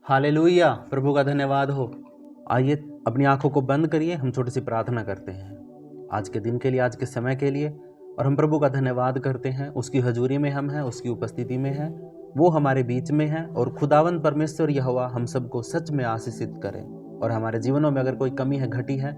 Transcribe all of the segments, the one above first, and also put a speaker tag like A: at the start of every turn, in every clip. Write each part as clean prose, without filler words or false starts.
A: Hallelujah, प्रभु का धन्यवाद हो। आइए अपनी आंखों को बंद करिए, हम छोटी सी प्रार्थना करते हैं आज के दिन के लिए, आज के समय के लिए। और हम प्रभु का धन्यवाद करते हैं, उसकी हजूरी में हम हैं, उसकी उपस्थिति में हैं, वो हमारे बीच में है। और खुदावंद परमेश्वर यहोवा हम सबको सच में आशीषित करें। और हमारे जीवनों में अगर कोई कमी है, घटी है,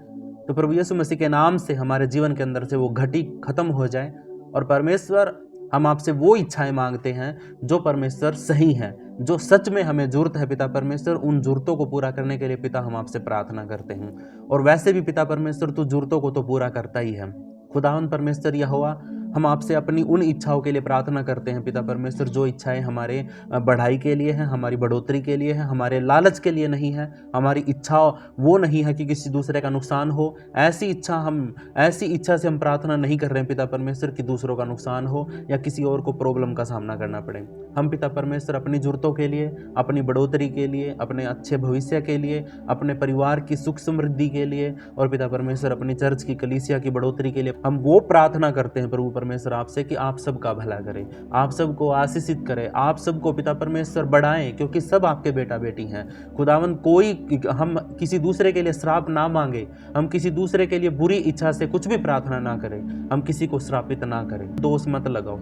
A: तो प्रभु यीशु मसीह के नाम से हमारे जीवन के अंदर से वो घटी खत्म हो जाए। और परमेश्वर, हम आपसे वो इच्छाएं मांगते हैं जो परमेश्वर सही हैं, जो सच में हमें जरूरत है पिता परमेश्वर, उन जरूरतों को पूरा करने के लिए पिता हम आपसे प्रार्थना करते हैं। और वैसे भी पिता परमेश्वर, तू जरूरतों को तो पूरा करता ही है। खुदावंद परमेश्वर यहोवा, हम आपसे अपनी उन इच्छाओं के लिए प्रार्थना करते हैं पिता परमेश्वर, जो इच्छाएं हमारे बढ़ाई के लिए हैं, हमारी बढ़ोतरी के लिए हैं, हमारे लालच के लिए नहीं है। हमारी इच्छा वो नहीं है कि किसी दूसरे का नुकसान हो। ऐसी इच्छा से हम प्रार्थना नहीं कर रहे हैं पिता परमेश्वर कि दूसरों का नुकसान हो या किसी और को प्रॉब्लम का सामना करना पड़े। हम पिता परमेश्वर अपनी जरूरतों के लिए, अपनी बढ़ोतरी के लिए, अपने अच्छे भविष्य के लिए, अपने परिवार की सुख समृद्धि के लिए और पिता परमेश्वर अपनी चर्च की कलीसिया की बढ़ोतरी के लिए हम वो प्रार्थना करते हैं प्रभु परमेश्वर आपसे कि आप सबका भला करें, आप सबको आशीषित करें, आप सबको पिता परमेश्वर बढ़ाएं, क्योंकि सब आपके बेटा बेटी हैं। खुदावंद, हम किसी दूसरे के लिए श्राप ना मांगे, हम किसी दूसरे के लिए बुरी इच्छा से कुछ भी प्रार्थना ना करें, हम किसी को श्रापित ना करें। दोष मत लगाओ।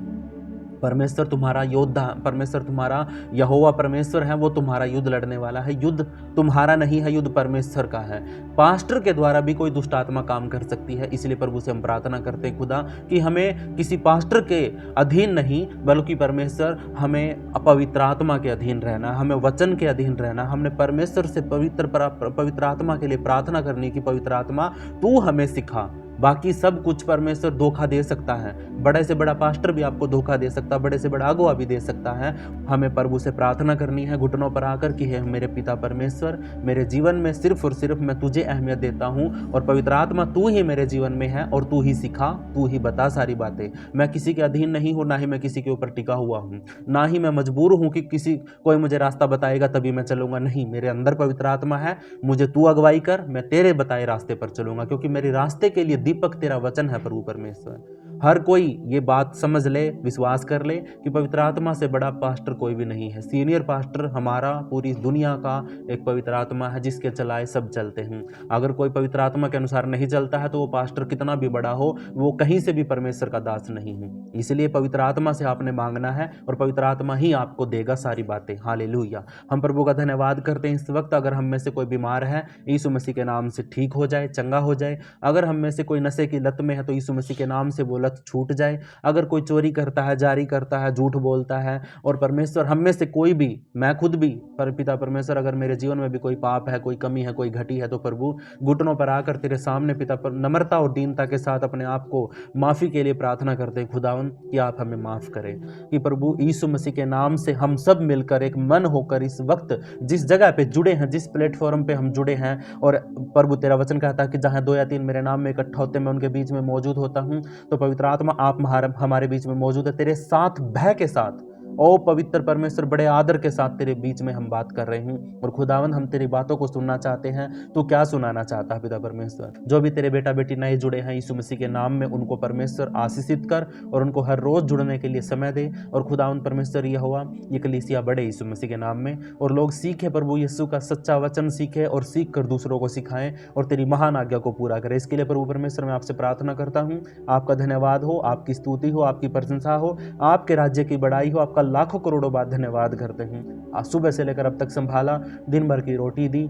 A: परमेश्वर तुम्हारा योद्धा, परमेश्वर तुम्हारा यहोवा परमेश्वर है, वो तुम्हारा युद्ध लड़ने वाला है। युद्ध तुम्हारा नहीं है, युद्ध परमेश्वर का है। पास्टर के द्वारा भी कोई दुष्ट आत्मा काम कर सकती है, इसलिए प्रभु से हम प्रार्थना करते हैं खुदा कि हमें किसी पास्टर के अधीन नहीं, बल्कि परमेश्वर हमें पवित्र आत्मा के अधीन रहना, हमें वचन के अधीन रहना। हमने परमेश्वर से पवित्र आत्मा के लिए प्रार्थना करनी कि पवित्र आत्मा तू हमें सिखा। बाकी सब कुछ परमेश्वर धोखा दे सकता है, बड़े से बड़ा पास्टर भी आपको धोखा दे सकता है, बड़े से बड़ा अगुवा भी दे सकता है। हमें प्रभु से प्रार्थना करनी है घुटनों पर आकर कि हे मेरे पिता परमेश्वर, मेरे जीवन में सिर्फ और सिर्फ मैं तुझे अहमियत देता हूँ और पवित्र आत्मा तू ही मेरे जीवन में है और तू ही सिखा, तू ही बता सारी बातें। मैं किसी के अधीन नहीं हूँ, ना ही मैं किसी के ऊपर टिका हुआ हूँ, ना ही मैं मजबूर हूँ कि कोई मुझे रास्ता बताएगा तभी मैं चलूंगा। नहीं, मेरे अंदर पवित्र आत्मा है, मुझे तू अगुवाई कर, मैं तेरे बताए रास्ते पर चलूंगा, क्योंकि मेरे रास्ते के लिए दीपक तेरा वचन है प्रभु परमेश्वर। हर कोई ये बात समझ ले, विश्वास कर ले कि पवित्र आत्मा से बड़ा पास्टर कोई भी नहीं है। सीनियर पास्टर हमारा पूरी दुनिया का एक पवित्र आत्मा है, जिसके चलाए सब चलते हैं। अगर कोई पवित्र आत्मा के अनुसार नहीं चलता है तो वो पास्टर कितना भी बड़ा हो, वो कहीं से भी परमेश्वर का दास नहीं है। इसलिए पवित्र आत्मा से आपने मांगना है और पवित्र आत्मा ही आपको देगा सारी बातें। हालेलुया। हम प्रभु का धन्यवाद करते हैं इस वक्त। अगर हम में से कोई बीमार है, यीशु मसीह के नाम से ठीक हो जाए, चंगा हो जाए। अगर हम में से कोई नशे की लत में है तो यीशु मसीह के नाम से वो लत छूट जाए। अगर कोई चोरी करता है, जारी करता है, झूठ बोलता है, और परमेश्वर हम में से कोई भी, मैं खुद भी, पर पिता परमेश्वर अगर मेरे जीवन में भी कोई पाप है, कोई कमी है, कोई घटी है, तो प्रभु घुटनों पर आकर तेरे सामने पिता पर नम्रता और दीनता के साथ अपने आप को माफी के लिए प्रार्थना करते हैं खुदावन कि आप हमें माफ करें। कि प्रभु यीशु मसीह के नाम से हम सब मिलकर एक मन होकर इस वक्त जिस जगह पे जुड़े हैं, जिस प्लेटफॉर्म पे हम जुड़े हैं, और प्रभु तेरा वचन कहता है कि जहां 2 या 3 मेरे नाम में इकट्ठा होते मैं उनके बीच में मौजूद होता हूं। तो पवित्र आत्मा आप हमारे बीच में मौजूद है, तेरे साथ भय के साथ, ओ पवित्र परमेश्वर बड़े आदर के साथ तेरे बीच में हम बात कर रहे हैं। और खुदावंद हम तेरी बातों को सुनना चाहते हैं। तू क्या सुनाना चाहता है पिता परमेश्वर? जो भी तेरे बेटा बेटी नए जुड़े हैं यीशु मसीह के नाम में, उनको परमेश्वर आशीषित कर और उनको हर रोज जुड़ने के लिए समय दे। और खुदावंद परमेश्वर यहोवा ये कलीसिया बढ़े यीशु मसीह के नाम में, और लोग सीखे प्रभु यीशु का सच्चा वचन सीखे और सीख कर दूसरों को सिखाएं और तेरी महान आज्ञा को पूरा करें। इसके लिए प्रभु परमेश्वर मैं आपसे प्रार्थना करता हूँ। आपका धन्यवाद हो, आपकी स्तुति हो, आपकी प्रशंसा हो, आपके राज्य की बड़ाई हो। आपका लाखों करोड़ों बार धन्यवाद करते हैं। आज सुबह से लेकर अब तक संभाला, दिन भर की रोटी दी,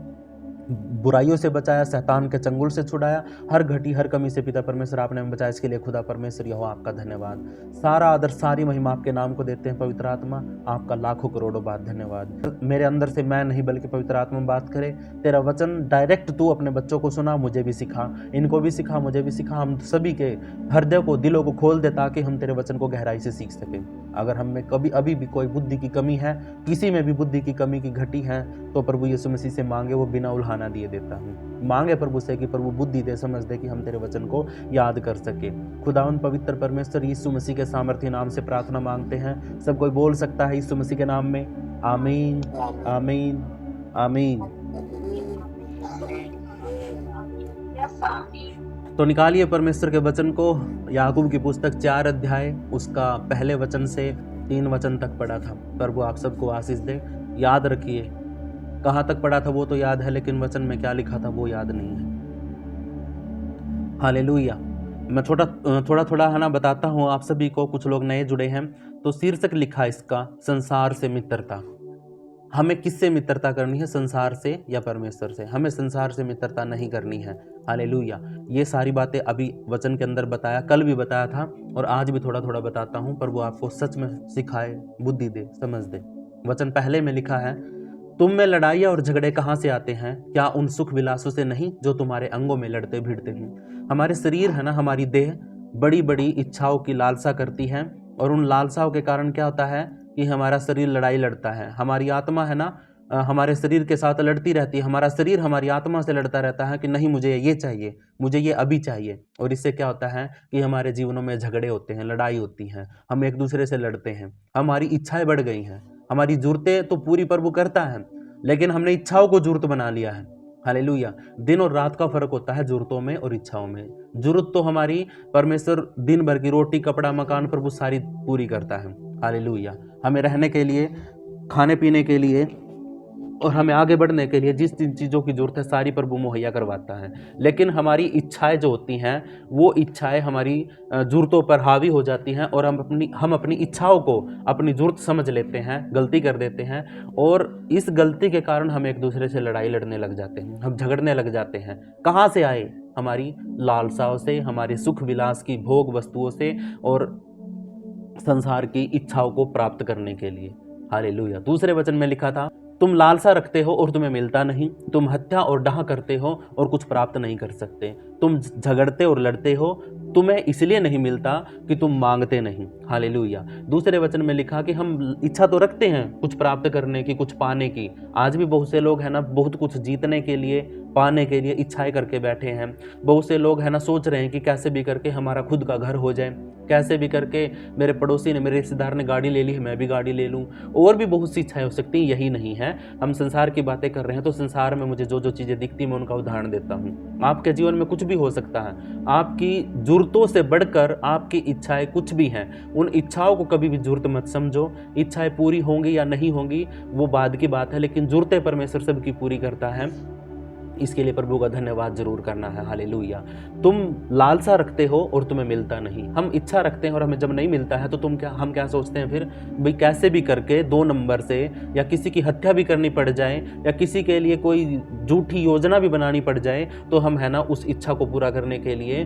A: बुराइयों से बचाया, शैतान के चंगुल से छुड़ाया, हर घटी हर कमी से पिता परमेश्वर आपने हमें बचाया। इसके लिए खुदा परमेश्वर यहोवा आपका धन्यवाद। सारा आदर सारी महिमा आपके नाम को देते हैं। पवित्र आत्मा आपका लाखों करोड़ों बार धन्यवाद। मेरे अंदर से मैं नहीं बल्कि पवित्र आत्मा बात करे। तेरा वचन डायरेक्ट तू अपने बच्चों को सुना, मुझे भी सिखा, इनको भी सिखा, मुझे भी सिखा। हम सभी के हृदय को, दिलों को खोल दे ताकि हम तेरे वचन को गहराई से सीख सकें। अगर हम में कभी अभी भी कोई बुद्धि की कमी है, किसी में भी बुद्धि की कमी की घटी है, तो प्रभु यीशु मसीह से मांगे, वो बिना उल्हाना दिए देता हूँ। मांगे प्रभु से कि प्रभु बुद्धि दे, समझ दे कि हम तेरे वचन को याद कर सके। खुदावन पवित्र परमेश्वर यीशु मसीह के सामर्थ्य नाम से प्रार्थना मांगते हैं। सब कोई बोल सकता है यीशु मसीह के नाम में आमीन, आमीन, आमीन। तो निकालिए परमेश्वर के वचन को। याकूब की पुस्तक 4 अध्याय उसका पहले वचन से 3 वचन तक पढ़ा था। प्रभु आप सबको आशीष दे। याद रखिए, कहाँ तक पढ़ा था वो तो याद है, लेकिन वचन में क्या लिखा था वो याद नहीं है। हालेलुया। मैं थोड़ा थोड़ा है ना बताता हूँ आप सभी को, कुछ लोग नए जुड़े हैं। तो शीर्षक लिखा इसका, संसार से मित्रता। हमें किससे मित्रता करनी है? संसार से या परमेश्वर से? हमें संसार से मित्रता नहीं करनी है। हालेलुया। ये सारी बातें अभी वचन के अंदर बताया, कल भी बताया था और आज भी थोड़ा थोड़ा बताता हूँ। पर वो आपको सच में सिखाए, बुद्धि दे, समझ दे। वचन पहले में लिखा है, तुम में लड़ाइयाँ और झगड़े कहाँ से आते हैं? क्या उन सुख विलासों से नहीं जो तुम्हारे अंगों में लड़ते भिड़ते हैं? हमारे शरीर है ना, हमारी देह बड़ी बड़ी इच्छाओं की लालसा करती है, और उन लालसाओं के कारण क्या होता है कि हमारा शरीर लड़ाई लड़ता है। हमारी आत्मा है ना हमारे शरीर के साथ लड़ती रहती है। हमारा शरीर हमारी आत्मा से लड़ता रहता है कि नहीं मुझे ये चाहिए, मुझे ये अभी चाहिए। और इससे क्या होता है कि हमारे जीवनों में झगड़े होते हैं, लड़ाई होती है, हम एक दूसरे से लड़ते हैं। हमारी इच्छाएं बढ़ गई हैं। हमारी जरूरतें तो पूरी प्रभु करता है, लेकिन हमने इच्छाओं को जरूरत बना लिया है। हालेलुया। दिन और रात का फर्क होता है जरूरतों में और इच्छाओं में। जरूरत तो हमारी परमेश्वर दिन भर की रोटी, कपड़ा, मकान प्रभु सारी पूरी करता है। हालेलुया। हमें रहने के लिए, खाने पीने के लिए और हमें आगे बढ़ने के लिए जिस जिन चीज़ों की जरूरत है सारी प्रभु मुहैया करवाता है। लेकिन हमारी इच्छाएं जो होती हैं वो इच्छाएं हमारी जरूरतों पर हावी हो जाती हैं, और हम अपनी इच्छाओं को अपनी जरूरत समझ लेते हैं, गलती कर देते हैं, और इस गलती के कारण हम एक दूसरे से लड़ाई लड़ने लग जाते हैं, हम झगड़ने लग जाते हैं। कहाँ से आए? हमारी लालसाओं से, हमारे सुख विलास की भोग वस्तुओं से और संसार की इच्छाओं को प्राप्त करने के लिए। हालेलुया। दूसरे वचन में लिखा था, तुम लालसा रखते हो और तुम्हें मिलता नहीं, तुम हत्या और डाह करते हो और कुछ प्राप्त नहीं कर सकते, तुम झगड़ते और लड़ते हो, तुम्हें इसलिए नहीं मिलता कि तुम मांगते नहीं। हालेलुया। दूसरे वचन में लिखा कि हम इच्छा तो रखते हैं कुछ प्राप्त करने की, कुछ पाने की। आज भी बहुत से लोग हैं ना, बहुत कुछ जीतने के लिए, पाने के लिए इच्छाएं करके बैठे हैं। बहुत से लोग हैं ना सोच रहे हैं कि कैसे भी करके हमारा खुद का घर हो जाए, कैसे भी करके मेरे पड़ोसी ने, मेरे रिश्तेदार ने गाड़ी ले ली है, मैं भी गाड़ी ले लूं। और भी बहुत सी इच्छाएं हो सकती हैं, यही नहीं है। हम संसार की बातें कर रहे हैं तो संसार में मुझे जो जो चीज़ें दिखती मैं उनका उदाहरण देता हूँ। आपके जीवन में कुछ भी हो सकता है, आपकी जरूरतों से बढ़कर आपकी इच्छाएं कुछ भी हैं। उन इच्छाओं को कभी भी जरूरत मत समझो। इच्छाएं पूरी होंगी या नहीं होंगी वो बाद की बात है, लेकिन जरूरतें परमेश्वर सबकी पूरी करता है। इसके लिए प्रभु का धन्यवाद जरूर करना है। हालेलुया। तुम लालसा रखते हो और तुम्हें मिलता नहीं। हम इच्छा रखते हैं और हमें जब नहीं मिलता है तो हम क्या सोचते हैं फिर, भाई कैसे भी करके 2 नंबर से, या किसी की हत्या भी करनी पड़ जाए, या किसी के लिए कोई झूठी योजना भी बनानी पड़ जाए, तो हम है ना उस इच्छा को पूरा करने के लिए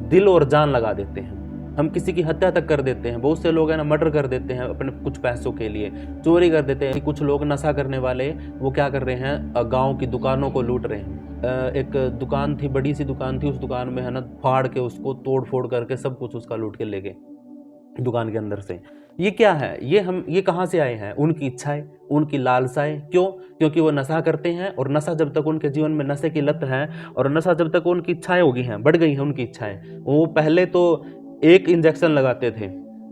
A: दिल और जान लगा देते हैं। हम किसी की हत्या तक कर देते हैं। बहुत से लोग है ना मर्डर कर देते हैं अपने कुछ पैसों के लिए, चोरी कर देते हैं। कुछ लोग नशा करने वाले वो क्या कर रहे हैं, गांव की दुकानों को लूट रहे हैं। एक दुकान थी, बड़ी सी दुकान थी, उस दुकान में है ना फाड़ के, उसको तोड़ फोड़ करके सब कुछ उसका लूट के ले गए दुकान के अंदर से। ये क्या है? ये कहाँ से आए हैं? उनकी इच्छाएं, उनकी लालसाएं। क्यों? क्योंकि वो नशा करते हैं, और नशा जब तक उनके जीवन में नशे की लत है, और नशा जब तक उनकी इच्छाएं हो गई हैं, बढ़ गई हैं उनकी इच्छाएं। वो पहले तो 1 इंजेक्शन लगाते थे,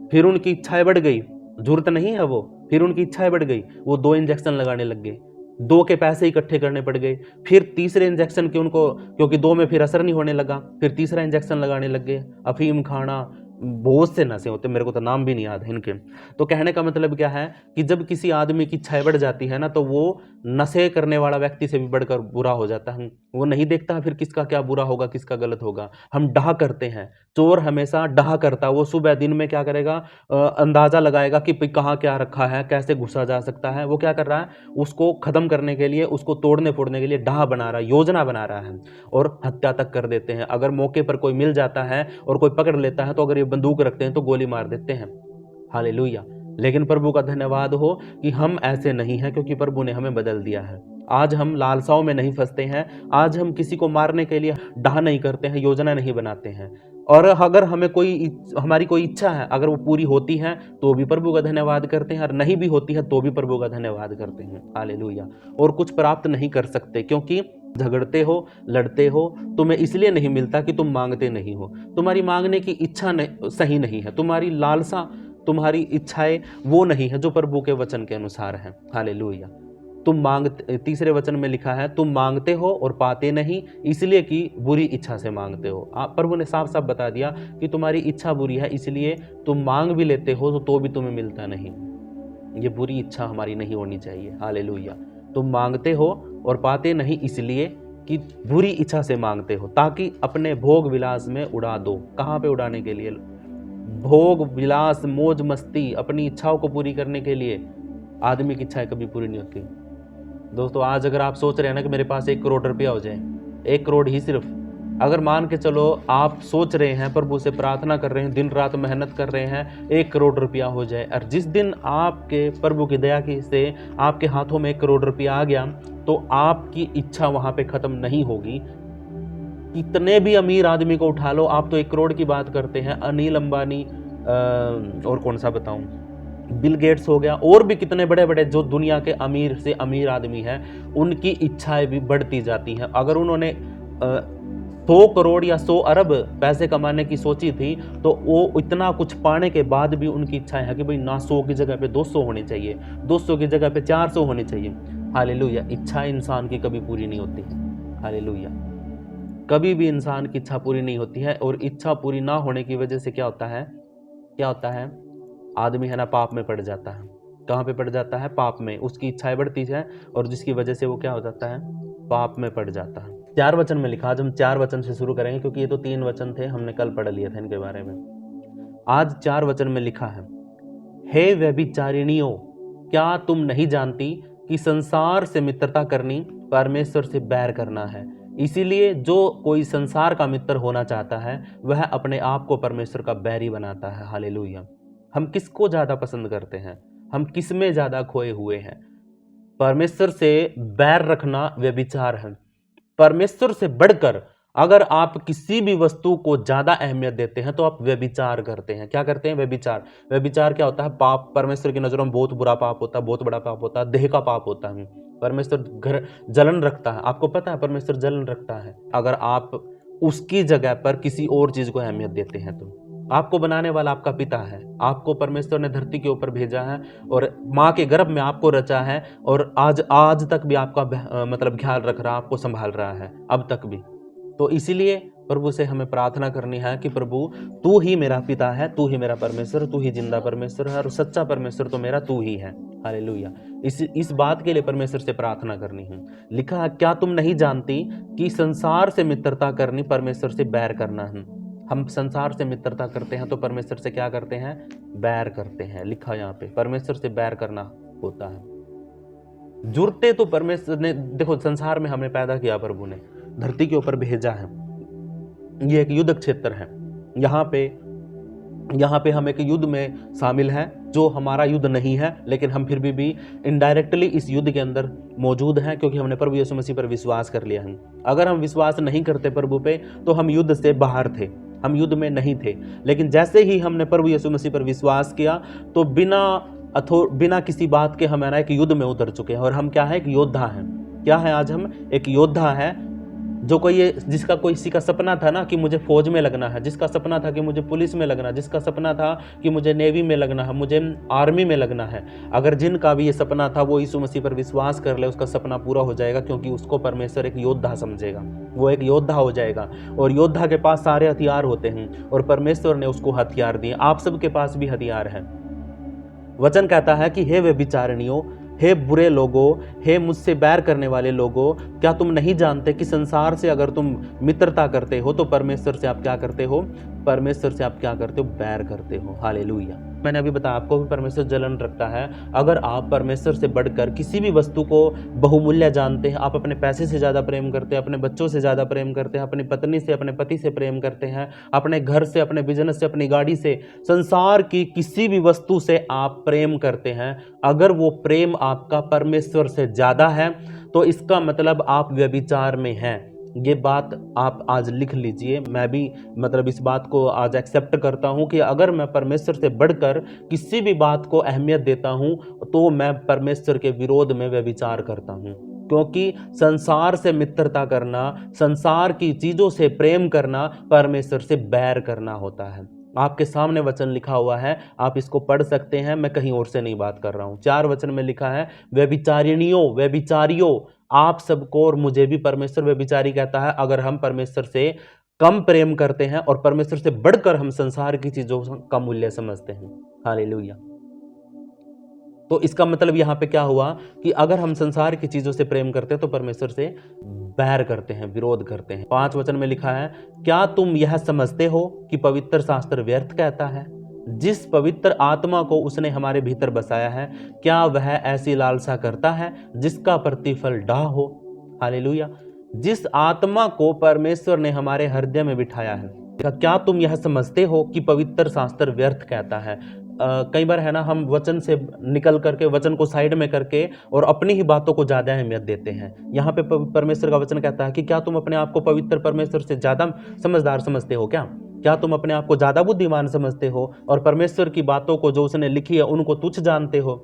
A: फिर उनकी इच्छाएं बढ़ गई, जरूरत नहीं है वो, फिर उनकी इच्छाएं बढ़ गई, वो 2 इंजेक्शन लगाने लग गए, 2 के पैसे इकट्ठे करने पड़ गए। फिर तीसरे इंजेक्शन के उनको, क्योंकि 2 में फिर असर नहीं होने लगा, फिर तीसरा इंजेक्शन लगाने लग गए। अफीम खाना, बहुत से नशे होते, मेरे को तो नाम भी नहीं याद है इनके। तो कहने का मतलब क्या है कि जब किसी आदमी की इच्छाएं बढ़ जाती है ना, तो वो नशे करने वाला व्यक्ति से भी बढ़कर बुरा हो जाता है। वो नहीं देखता है फिर किसका क्या बुरा होगा, किसका गलत होगा। हम डाह करते हैं, चोर हमेशा डाह करता है। वो सुबह दिन में क्या करेगा, अंदाजा लगाएगा कि कहाँ क्या रखा है, कैसे घुसा जा सकता है। वो क्या कर रहा है, उसको खत्म करने के लिए, उसको तोड़ने फोड़ने के लिए डाह बना रहा है, योजना बना रहा है, और हत्या तक कर देते हैं। अगर मौके पर कोई मिल जाता है और कोई पकड़ लेता है, तो अगर ये बंदूक रखते हैं तो गोली मार देते हैं। हालेलुया। लेकिन प्रभु का धन्यवाद हो कि हम ऐसे नहीं हैं, क्योंकि प्रभु ने हमें बदल दिया है। आज हम लालसाओं में नहीं फंसते हैं। आज हम किसी को मारने के लिए डाह नहीं करते हैं, योजना नहीं बनाते हैं। और अगर हमारी कोई इच्छा है, अगर वो पूरी होती है तो भी प्रभु का धन्यवाद करते हैं, और नहीं भी होती है तो भी प्रभु का धन्यवाद करते हैं। हालेलुया। और कुछ प्राप्त नहीं कर सकते, क्योंकि झगड़ते हो, लड़ते हो, तुम्हें इसलिए नहीं मिलता कि तुम मांगते नहीं हो। तुम्हारी मांगने की इच्छा सही नहीं है, तुम्हारी लालसा, तुम्हारी इच्छाएं वो नहीं है जो प्रभु के वचन के अनुसार है। हालेलुया। तीसरे वचन में लिखा है, तुम मांगते हो और पाते नहीं, इसलिए कि बुरी इच्छा से मांगते हो। प्रभु ने साफ साफ बता दिया कि तुम्हारी इच्छा बुरी है, इसलिए तुम मांग भी लेते हो तो भी तुम्हें मिलता नहीं। ये बुरी इच्छा हमारी नहीं होनी चाहिए। हालेलुया। तुम मांगते हो और पाते नहीं इसलिए कि बुरी इच्छा से मांगते हो, ताकि अपने भोग विलास में उड़ा दो। कहाँ पे उड़ाने के लिए? भोग विलास, मौज मस्ती, अपनी इच्छाओं को पूरी करने के लिए। आदमी की इच्छाएं कभी पूरी नहीं होती दोस्तों। आज अगर आप सोच रहे हैं ना कि मेरे पास 1 करोड़ रुपया हो जाए, 1 करोड़ ही सिर्फ, अगर मान के चलो आप सोच रहे हैं, प्रभु से प्रार्थना कर रहे हैं, दिन रात मेहनत कर रहे हैं, 1 करोड़ रुपया हो जाए, और जिस दिन आपके प्रभु की दया की से आपके हाथों में 1 करोड़ रुपया आ गया, तो आपकी इच्छा वहां पे खत्म नहीं होगी। कितने भी अमीर आदमी को उठा लो, आप तो 1 करोड़ की बात करते हैं, अनिल अंबानी, और कौन सा बताऊं, बिल गेट्स हो गया, और भी कितने बड़े बड़े जो दुनिया के अमीर से अमीर आदमी हैं, उनकी इच्छाएं भी बढ़ती जाती हैं। अगर उन्होंने 100 करोड़ या 100 अरब पैसे कमाने की सोची थी, तो वो इतना कुछ पाने के बाद भी उनकी इच्छा है कि भाई ना 100 की जगह पे 200 होनी चाहिए, 200 की जगह पे 400 होनी चाहिए। हालेलुया। इच्छा इंसान की कभी पूरी नहीं होती है। हालेलुया। कभी भी इंसान की इच्छा पूरी नहीं होती है, और इच्छा पूरी ना होने की वजह से क्या होता है, क्या होता है, आदमी है ना पाप में पड़ जाता है। कहाँ पे पड़ जाता है? पाप में। उसकी इच्छाएं बढ़ती है, और जिसकी वजह से वो क्या हो जाता है? पाप में पड़ जाता है। 4 वचन में लिखा, आज हम 4 वचन से शुरू करेंगे, क्योंकि ये तो 3 वचन थे, हमने कल पढ़ लिए थे इनके बारे में। आज 4 वचन में लिखा है, हे व्यभिचारिणियों, क्या तुम नहीं जानती कि संसार से मित्रता करनी परमेश्वर से बैर करना है? इसीलिए जो कोई संसार का मित्र होना चाहता है, वह अपने आप को परमेश्वर का बैरी बनाता है। हालेलुया। हम किसको ज्यादा पसंद करते हैं? हम किस में ज्यादा खोए हुए हैं? परमेश्वर से बैर रखना व्यभिचार है। परमेश्वर से बढ़कर अगर आप किसी भी वस्तु को ज्यादा अहमियत देते हैं, तो आप व्यभिचार करते हैं। क्या करते हैं? व्यभिचार। व्यभिचार क्या होता है? पाप। परमेश्वर की नजरों में बहुत बुरा पाप होता है, बहुत बड़ा पाप होता है, देह का पाप होता है। परमेश्वर घर जलन रखता है। आपको पता है परमेश्वर जलन रखता है अगर आप उसकी जगह पर किसी और चीज को अहमियत देते हैं। तो आपको बनाने वाला आपका पिता है, आपको परमेश्वर ने धरती के ऊपर भेजा है, और माँ के गर्भ में आपको रचा है, और आज आज तक भी आपका मतलब ख्याल रख रहा, आपको संभाल रहा है अब तक भी। तो इसीलिए प्रभु से हमें प्रार्थना करनी है कि प्रभु तू ही मेरा पिता है, तू ही मेरा परमेश्वर, तू ही जिंदा परमेश्वर है, और सच्चा परमेश्वर तो मेरा तू ही है। हालेलुया। इस बात के लिए परमेश्वर से प्रार्थना करनी है। लिखा है, क्या तुम नहीं जानती कि संसार से मित्रता करनी परमेश्वर से बैर करना है? हम संसार से मित्रता करते हैं तो परमेश्वर से क्या करते हैं? बैर करते हैं। लिखा यहाँ पे परमेश्वर से बैर करना होता है। जुड़ते तो परमेश्वर ने, देखो संसार में हमें पैदा किया, प्रभु ने धरती के ऊपर भेजा है, ये एक युद्ध क्षेत्र है। यहाँ पे हम एक युद्ध में शामिल हैं, जो हमारा युद्ध नहीं है, लेकिन हम फिर भी इनडायरेक्टली इस युद्ध के अंदर मौजूद हैं, क्योंकि हमने प्रभु यीशु मसीह पर विश्वास कर लिया है। अगर हम विश्वास नहीं करते प्रभु पे, तो हम युद्ध से बाहर थे, हम युद्ध में नहीं थे। लेकिन जैसे ही हमने प्रभु यीशु मसीह पर विश्वास किया, तो बिना किसी बात के हम एक युद्ध में उतर चुके हैं, और हम क्या है? एक योद्धा हैं। क्या है? आज हम एक योद्धा है, जो जिसका किसी का सपना था ना कि मुझे फौज में लगना है, जिसका सपना था कि मुझे पुलिस में लगना है, जिसका सपना था कि मुझे नेवी में लगना है, मुझे आर्मी में लगना है, अगर जिनका भी ये सपना था, वो यीशु मसीह पर विश्वास कर ले, उसका सपना पूरा हो जाएगा, क्योंकि उसको परमेश्वर एक योद्धा समझेगा। वो एक योद्धा हो जाएगा, और योद्धा के पास सारे हथियार होते हैं, और परमेश्वर ने उसको हथियार दिए। आप सबके पास भी हथियार है। वचन कहता है कि हे व्यभिचारिणियों, हे बुरे लोगों, हे मुझसे बैर करने वाले लोगों, क्या तुम नहीं जानते कि संसार से अगर तुम मित्रता करते हो, तो परमेश्वर से आप क्या करते हो? परमेश्वर से आप क्या करते हो? बैर करते हो। हालेलुया। मैंने अभी बताया, आपको भी परमेश्वर जलन रखता है। अगर आप परमेश्वर से बढ़कर किसी भी वस्तु को बहुमूल्य जानते हैं, आप अपने पैसे से ज़्यादा प्रेम करते हैं, अपने बच्चों से ज़्यादा प्रेम करते हैं, अपनी पत्नी से, अपने पति से प्रेम करते हैं, अपने घर से, अपने बिजनेस से, अपनी गाड़ी से, संसार की किसी भी वस्तु से आप प्रेम करते हैं, अगर वो प्रेम आपका परमेश्वर से ज़्यादा है, तो इसका मतलब आप व्यभिचार में हैं। ये बात आप आज लिख लीजिए। मैं भी इस बात को आज एक्सेप्ट करता हूं कि अगर मैं परमेश्वर से बढ़कर किसी भी बात को अहमियत देता हूं, तो मैं परमेश्वर के विरोध में व्यभिचार करता हूं। क्योंकि संसार से मित्रता करना, संसार की चीजों से प्रेम करना, परमेश्वर से बैर करना होता है। आपके सामने वचन लिखा हुआ है, आप इसको पढ़ सकते हैं, मैं कहीं और से नहीं बात कर रहा हूं। 4 वचन में लिखा है, व्यभिचारिणियों, व्यभिचारियों, आप सबको और मुझे भी परमेश्वर व्यभिचारी कहता है, अगर हम परमेश्वर से कम प्रेम करते हैं और परमेश्वर से बढ़कर हम संसार की चीजों का मूल्य समझते हैं। हालेलुया। तो इसका मतलब यहाँ पे क्या हुआ कि अगर हम संसार की चीजों से प्रेम करते हैं तो परमेश्वर से बैर करते हैं, विरोध करते हैं। 5 वचन में लिखा है, क्या तुम यह समझते हो कि पवित्र शास्त्र व्यर्थ कहता है? जिस पवित्र आत्मा को उसने हमारे भीतर बसाया है, क्या वह ऐसी लालसा करता है जिसका प्रतिफल डाह हो? हालेलुया। जिस आत्मा को परमेश्वर ने हमारे हृदय में बिठाया है, क्या तुम यह समझते हो कि पवित्र शास्त्र व्यर्थ कहता है? कई बार है ना, हम वचन से निकल करके, वचन को साइड में करके और अपनी ही बातों को ज्यादा अहमियत देते हैं। यहाँ पे परमेश्वर का वचन कहता है कि क्या तुम अपने आप को पवित्र परमेश्वर से ज्यादा समझदार समझते हो? क्या तुम अपने आप को ज्यादा बुद्धिमान समझते हो और परमेश्वर की बातों को जो उसने लिखी है उनको तुच्छ जानते हो?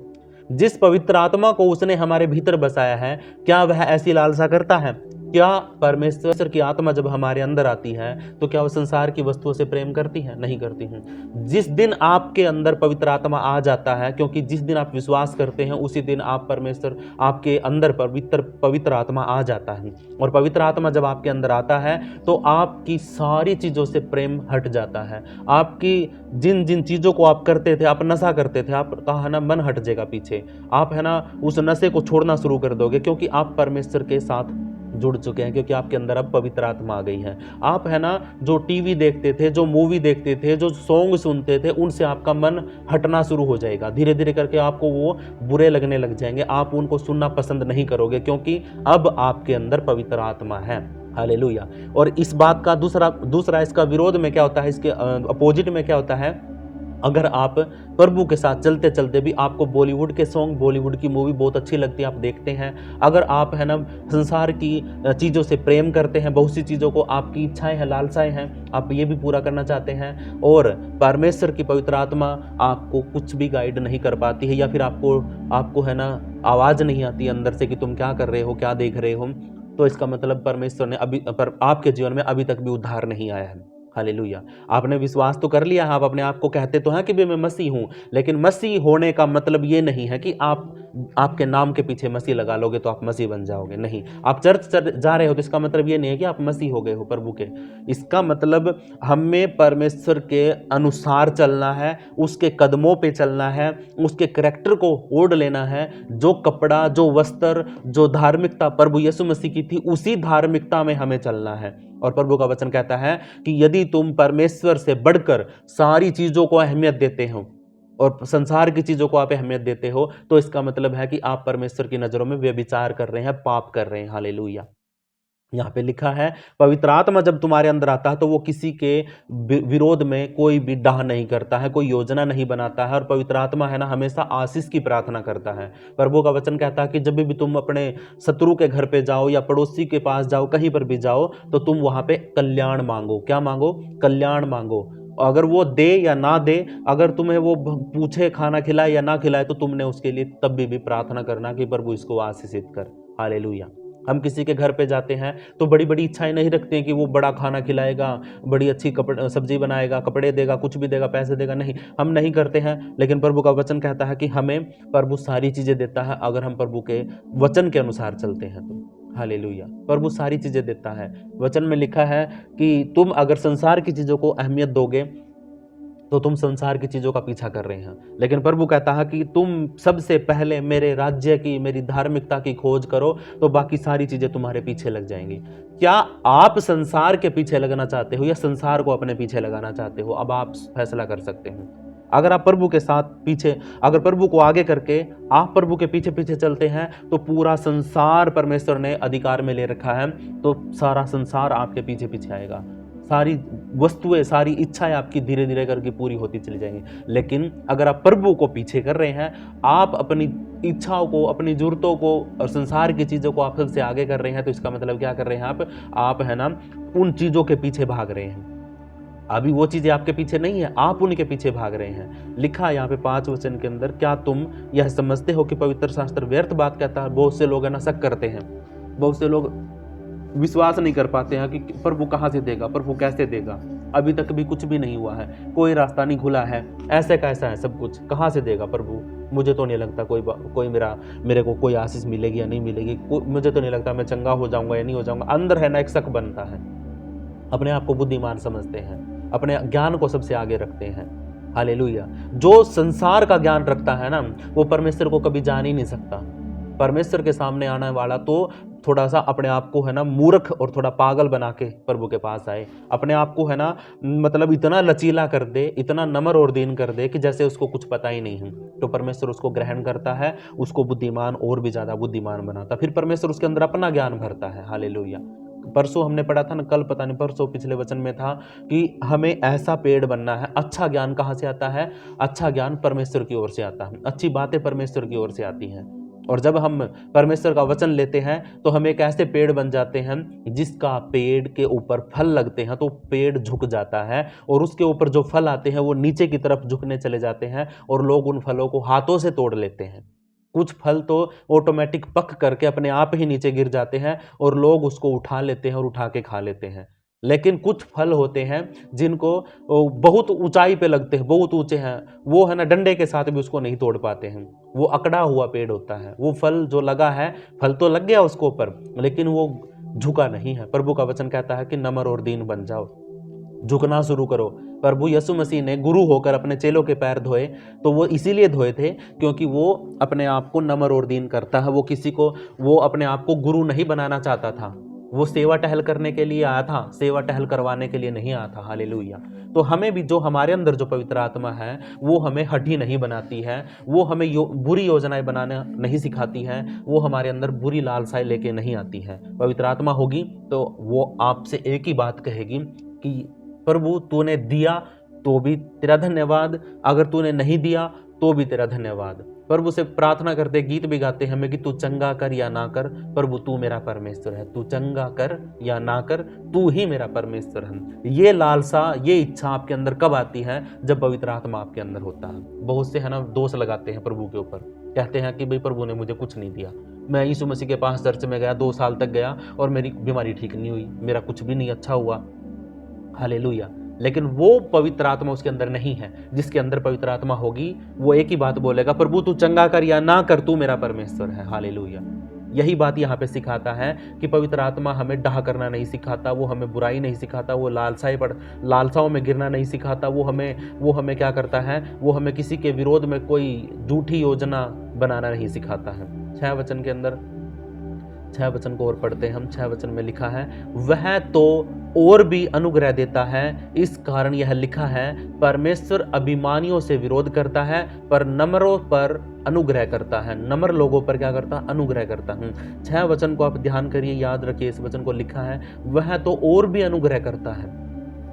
A: जिस पवित्र आत्मा को उसने हमारे भीतर बसाया है, क्या वह ऐसी लालसा करता है? क्या परमेश्वर की आत्मा जब हमारे अंदर आती है तो क्या वो संसार की वस्तुओं से प्रेम करती है? नहीं करती है। जिस दिन आपके अंदर पवित्र आत्मा आ जाता है, क्योंकि जिस दिन आप विश्वास करते हैं उसी दिन आप परमेश्वर, आपके अंदर पवित्र आत्मा आ जाता है। और पवित्र आत्मा जब आपके अंदर आता है तो आपकी सारी चीजों से प्रेम हट जाता है। आपकी जिन जिन चीजों को आप करते थे, आप नशा करते थे, आपका है ना मन हट जाएगा पीछे। आप है ना उस नशे को छोड़ना शुरू कर दोगे, क्योंकि आप परमेश्वर के साथ जुड़ चुके हैं, क्योंकि आपके अंदर अब पवित्र आत्मा आ गई है। आप है ना जो टीवी देखते थे, जो मूवी देखते थे, जो सॉन्ग सुनते थे, उनसे आपका मन हटना शुरू हो जाएगा। धीरे धीरे करके आपको वो बुरे लगने लग जाएंगे, आप उनको सुनना पसंद नहीं करोगे, क्योंकि अब आपके अंदर पवित्र आत्मा है। हालेलुया। और इस बात का दूसरा इसका विरोध में क्या होता है, इसके अपोजिट में क्या होता है? अगर आप प्रभु के साथ चलते चलते भी आपको बॉलीवुड के सॉन्ग, बॉलीवुड की मूवी बहुत अच्छी लगती है, आप देखते हैं। अगर आप है ना संसार की चीज़ों से प्रेम करते हैं, बहुत सी चीज़ों को, आपकी इच्छाएं हैं, लालसाएं हैं, आप ये भी पूरा करना चाहते हैं, और परमेश्वर की पवित्र आत्मा आपको कुछ भी गाइड नहीं कर पाती है, या फिर आपको है ना आवाज़ नहीं आती अंदर से कि तुम क्या कर रहे हो, क्या देख रहे हो, तो इसका मतलब परमेश्वर ने आपके जीवन में अभी तक भी उद्धार नहीं आया है। हालेलुया। आपने विश्वास तो कर लिया है, आप अपने आप को कहते तो हैं कि मैं मसीह हूं, लेकिन मसीह होने का मतलब ये नहीं है कि आपके नाम के पीछे मसीह लगा लोगे तो आप मसीह बन जाओगे। नहीं, आप चर्च जा रहे हो तो इसका मतलब ये नहीं है कि आप मसीह हो गए हो प्रभु के। इसका मतलब हमें परमेश्वर के अनुसार चलना है, उसके कदमों पे चलना है, उसके करैक्टर को ओढ़ लेना है। जो कपड़ा, जो वस्त्र, जो धार्मिकता प्रभु यीशु मसीह की थी, उसी धार्मिकता में हमें चलना है। और प्रभु का वचन कहता है कि यदि तुम परमेश्वर से बढ़कर सारी चीजों को अहमियत देते हो और संसार की चीजों को आप अहमियत देते हो, तो इसका मतलब है कि आप परमेश्वर की नजरों में व्यभिचार कर रहे हैं, पाप कर रहे हैं। हालेलुया। यहाँ पे लिखा है, पवित्र आत्मा जब तुम्हारे अंदर आता है तो वो किसी के विरोध में कोई भी डाह नहीं करता है, कोई योजना नहीं बनाता है, और पवित्र आत्मा है ना हमेशा आशीष की प्रार्थना करता है। प्रभु का वचन कहता है कि जब भी तुम अपने शत्रु के घर पे जाओ या पड़ोसी के पास जाओ, कहीं पर भी जाओ, तो तुम वहां पे कल्याण मांगो। क्या मांगो? कल्याण मांगो। अगर वो दे या ना दे, अगर तुम्हें वो पूछे खाना खिलाए या ना खिलाए, तो तुमने उसके लिए तब भी प्रार्थना करना कि प्रभु इसको आशीषित कर। हालेलुया। हम किसी के घर पे जाते हैं तो बड़ी बड़ी इच्छाएं नहीं रखते हैं कि वो बड़ा खाना खिलाएगा, बड़ी अच्छी सब्जी बनाएगा, कपड़े देगा, कुछ भी देगा, पैसे देगा। नहीं, हम नहीं करते हैं। लेकिन प्रभु का वचन कहता है कि हमें प्रभु सारी चीजें देता है अगर हम प्रभु के वचन के अनुसार चलते हैं तो। हालेलुया। प्रभु सारी चीजें देता है। वचन में लिखा है कि तुम अगर संसार की चीजों को अहमियत दोगे तो तुम संसार की चीजों का पीछा कर रहे हैं, लेकिन प्रभु कहता है कि तुम सबसे पहले मेरे राज्य की, मेरी धार्मिकता की खोज करो, तो बाकी सारी चीजें तुम्हारे पीछे लग जाएंगी। क्या आप संसार के पीछे लगना चाहते हो या संसार को अपने पीछे लगाना चाहते हो? अब आप फैसला कर सकते हैं। अगर आप प्रभु के साथ पीछे, अगर प्रभु को आगे करके आप प्रभु के पीछे पीछे चलते हैं, तो पूरा संसार परमेश्वर ने अधिकार में ले रखा है, तो सारा संसार आपके पीछे पीछे आएगा। सारी वस्तुएं, सारी इच्छाएं आपकी धीरे धीरे करके पूरी होती चली जाएंगी। लेकिन अगर आप प्रभु को पीछे कर रहे हैं, आप अपनी इच्छाओं को, अपनी जरूरतों को और संसार की चीजों को आप सबसे आगे कर रहे हैं, तो इसका मतलब क्या कर रहे हैं आप है ना उन चीजों के पीछे भाग रहे हैं। अभी वो चीजें आपके पीछे नहीं है, आप उनके पीछे भाग रहे हैं। लिखा है यहाँ पे 5 वचन के अंदर, क्या तुम यह समझते हो कि पवित्र शास्त्र व्यर्थ बात कहता है? बहुत से लोग है ना शक करते हैं, बहुत से लोग विश्वास नहीं कर पाते हैं कि प्रभु कहाँ से देगा, प्रभु कैसे देगा, अभी तक भी कुछ भी नहीं हुआ है, कोई रास्ता नहीं खुला है, ऐसे कैसा है सब कुछ, कहाँ से देगा प्रभु? मुझे तो नहीं लगता कोई मेरे को कोई आशीष मिलेगी या नहीं मिलेगी, मुझे तो नहीं लगता मैं चंगा हो जाऊंगा या नहीं हो जाऊंगा। अंदर है ना एक शक बनता है, अपने आप को बुद्धिमान समझते हैं, अपने ज्ञान को सबसे आगे रखते हैं। हालेलुया। जो संसार का ज्ञान रखता है ना, वो परमेश्वर को कभी जान ही नहीं सकता। परमेश्वर के सामने आने वाला तो थोड़ा सा अपने आप को है ना मूर्ख और थोड़ा पागल बना के प्रभु के पास आए, अपने आप को है ना मतलब इतना लचीला कर दे, इतना नम्र और दीन कर दे कि जैसे उसको कुछ पता ही नहीं है, तो परमेश्वर उसको ग्रहण करता है, उसको बुद्धिमान और भी ज्यादा बुद्धिमान बनाता, फिर परमेश्वर उसके अंदर अपना ज्ञान भरता है। हालेलुया। परसों हमने पढ़ा था ना, कल पता नहीं परसों पिछले वचन में था कि हमें ऐसा पेड़ बनना है। अच्छा ज्ञान कहाँ से आता है? अच्छा ज्ञान परमेश्वर की ओर से आता है, अच्छी बातें परमेश्वर की ओर से आती हैं। और जब हम परमेश्वर का वचन लेते हैं तो हम एक ऐसे पेड़ बन जाते हैं जिसका पेड़ के ऊपर फल लगते हैं तो पेड़ झुक जाता है, और उसके ऊपर जो फल आते हैं वो नीचे की तरफ झुकने चले जाते हैं, और लोग उन फलों को हाथों से तोड़ लेते हैं। कुछ फल तो ऑटोमेटिक पक करके अपने आप ही नीचे गिर जाते हैं और लोग उसको उठा लेते हैं और उठा के खा लेते हैं। लेकिन कुछ फल होते हैं जिनको बहुत ऊंचाई पे लगते हैं, बहुत ऊंचे हैं, वो है ना डंडे के साथ भी उसको नहीं तोड़ पाते हैं। वो अकड़ा हुआ पेड़ होता है, वो फल जो लगा है, फल तो लग गया उसको ऊपर, लेकिन वो झुका नहीं है। प्रभु का वचन कहता है कि नम्र और दीन बन जाओ, झुकना शुरू करो। प्रभु यीशु मसीह ने गुरु होकर अपने चेलों के पैर धोए, तो वो इसीलिए धोए थे क्योंकि वो अपने आप को नम्र और दीन करता है। वो अपने आप को गुरु नहीं बनाना चाहता था, वो सेवा टहल करने के लिए आया था, सेवा टहल करवाने के लिए नहीं आया था। हालेलुया। तो हमें भी जो हमारे अंदर जो पवित्र आत्मा है वो हमें हठी नहीं बनाती है, वो हमें बुरी योजनाएं बनाना नहीं सिखाती है, वो हमारे अंदर बुरी लालसाएं लेके नहीं आती है। पवित्र आत्मा होगी तो वो आपसे एक ही बात कहेगी कि प्रभु तूने दिया तो भी तेरा धन्यवाद, अगर तूने नहीं दिया तो भी तेरा धन्यवाद। प्रभु से प्रार्थना करते, गीत भी गाते हमें कि तू चंगा कर या ना कर, प्रभु तू मेरा परमेश्वर है, तू चंगा कर या ना कर, तू ही मेरा परमेश्वर है। ये लालसा, ये इच्छा आपके अंदर कब आती है? जब पवित्र आत्मा आपके अंदर होता है। बहुत से है ना दोष लगाते हैं प्रभु के ऊपर, कहते हैं कि भाई प्रभु ने मुझे कुछ नहीं दिया, मैं यीशु मसीह के पास चर्च में गया, 2 साल तक गया और मेरी बीमारी ठीक नहीं हुई, मेरा कुछ भी नहीं अच्छा हुआ। हालेलुया। लेकिन वो पवित्र आत्मा उसके अंदर नहीं है। जिसके अंदर पवित्र आत्मा होगी वो एक ही बात बोलेगा, प्रभु तू चंगा कर या ना कर, तू मेरा परमेश्वर है। हालेलुया। यही बात यहाँ पे सिखाता है कि पवित्र आत्मा हमें डाह करना नहीं सिखाता, वो हमें बुराई नहीं सिखाता, वो लालसाओं में गिरना नहीं सिखाता। वो हमें क्या करता है? वो हमें किसी के विरोध में कोई झूठी योजना बनाना नहीं सिखाता है। 6 वचन के अंदर 6 वचन को और पढ़ते हैं हम। 6 वचन में लिखा है, वह तो और भी अनुग्रह देता है, इस कारण यह लिखा है, परमेश्वर अभिमानियों से विरोध करता है पर नम्रों पर अनुग्रह करता है। नम्र लोगों पर क्या करता? अनुग्रह करता है। 6 वचन को आप ध्यान करिए, याद रखिए। इस वचन को लिखा है, वह तो और भी अनुग्रह करता है।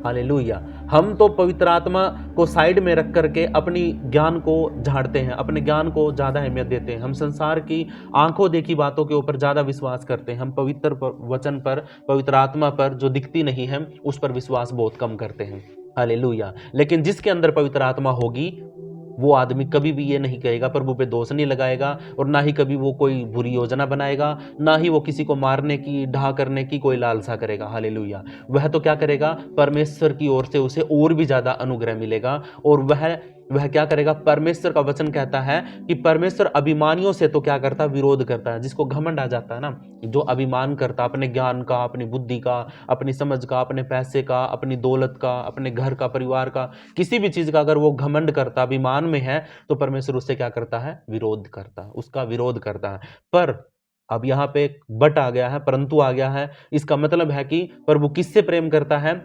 A: हालेलुया। हम तो पवित्र आत्मा को साइड में रख करके अपनी ज्ञान को झाड़ते हैं, अपने ज्ञान को ज्यादा अहमियत देते हैं। हम संसार की आंखों देखी बातों के ऊपर ज्यादा विश्वास करते हैं। हम पवित्र वचन पर, पवित्र आत्मा पर जो दिखती नहीं है उस पर विश्वास बहुत कम करते हैं। हालेलुया। लेकिन जिसके अंदर पवित्र आत्मा होगी वो आदमी कभी भी ये नहीं कहेगा, प्रभु पे दोष नहीं लगाएगा, और ना ही कभी वो कोई बुरी योजना बनाएगा, ना ही वो किसी को मारने की, ढा करने की कोई लालसा करेगा। हालेलुया। वह तो क्या करेगा? परमेश्वर की ओर से उसे और भी ज्यादा अनुग्रह मिलेगा, और वह क्या करेगा? परमेश्वर का वचन कहता है कि परमेश्वर अभिमानियों से तो क्या करता? विरोध करता है। जिसको घमंड आ जाता है ना, जो अभिमान करता, अपने ज्ञान का, अपनी बुद्धि का, अपनी समझ का, अपने पैसे का, अपनी दौलत का, अपने घर का, परिवार का, किसी भी चीज का अगर वो घमंड करता, अभिमान में है, तो परमेश्वर उससे क्या करता है? विरोध करता है, उसका विरोध करता है। पर अब यहाँ पे एक बट आ गया है, परंतु आ गया है। इसका मतलब है कि प्रभु किससे प्रेम करता है?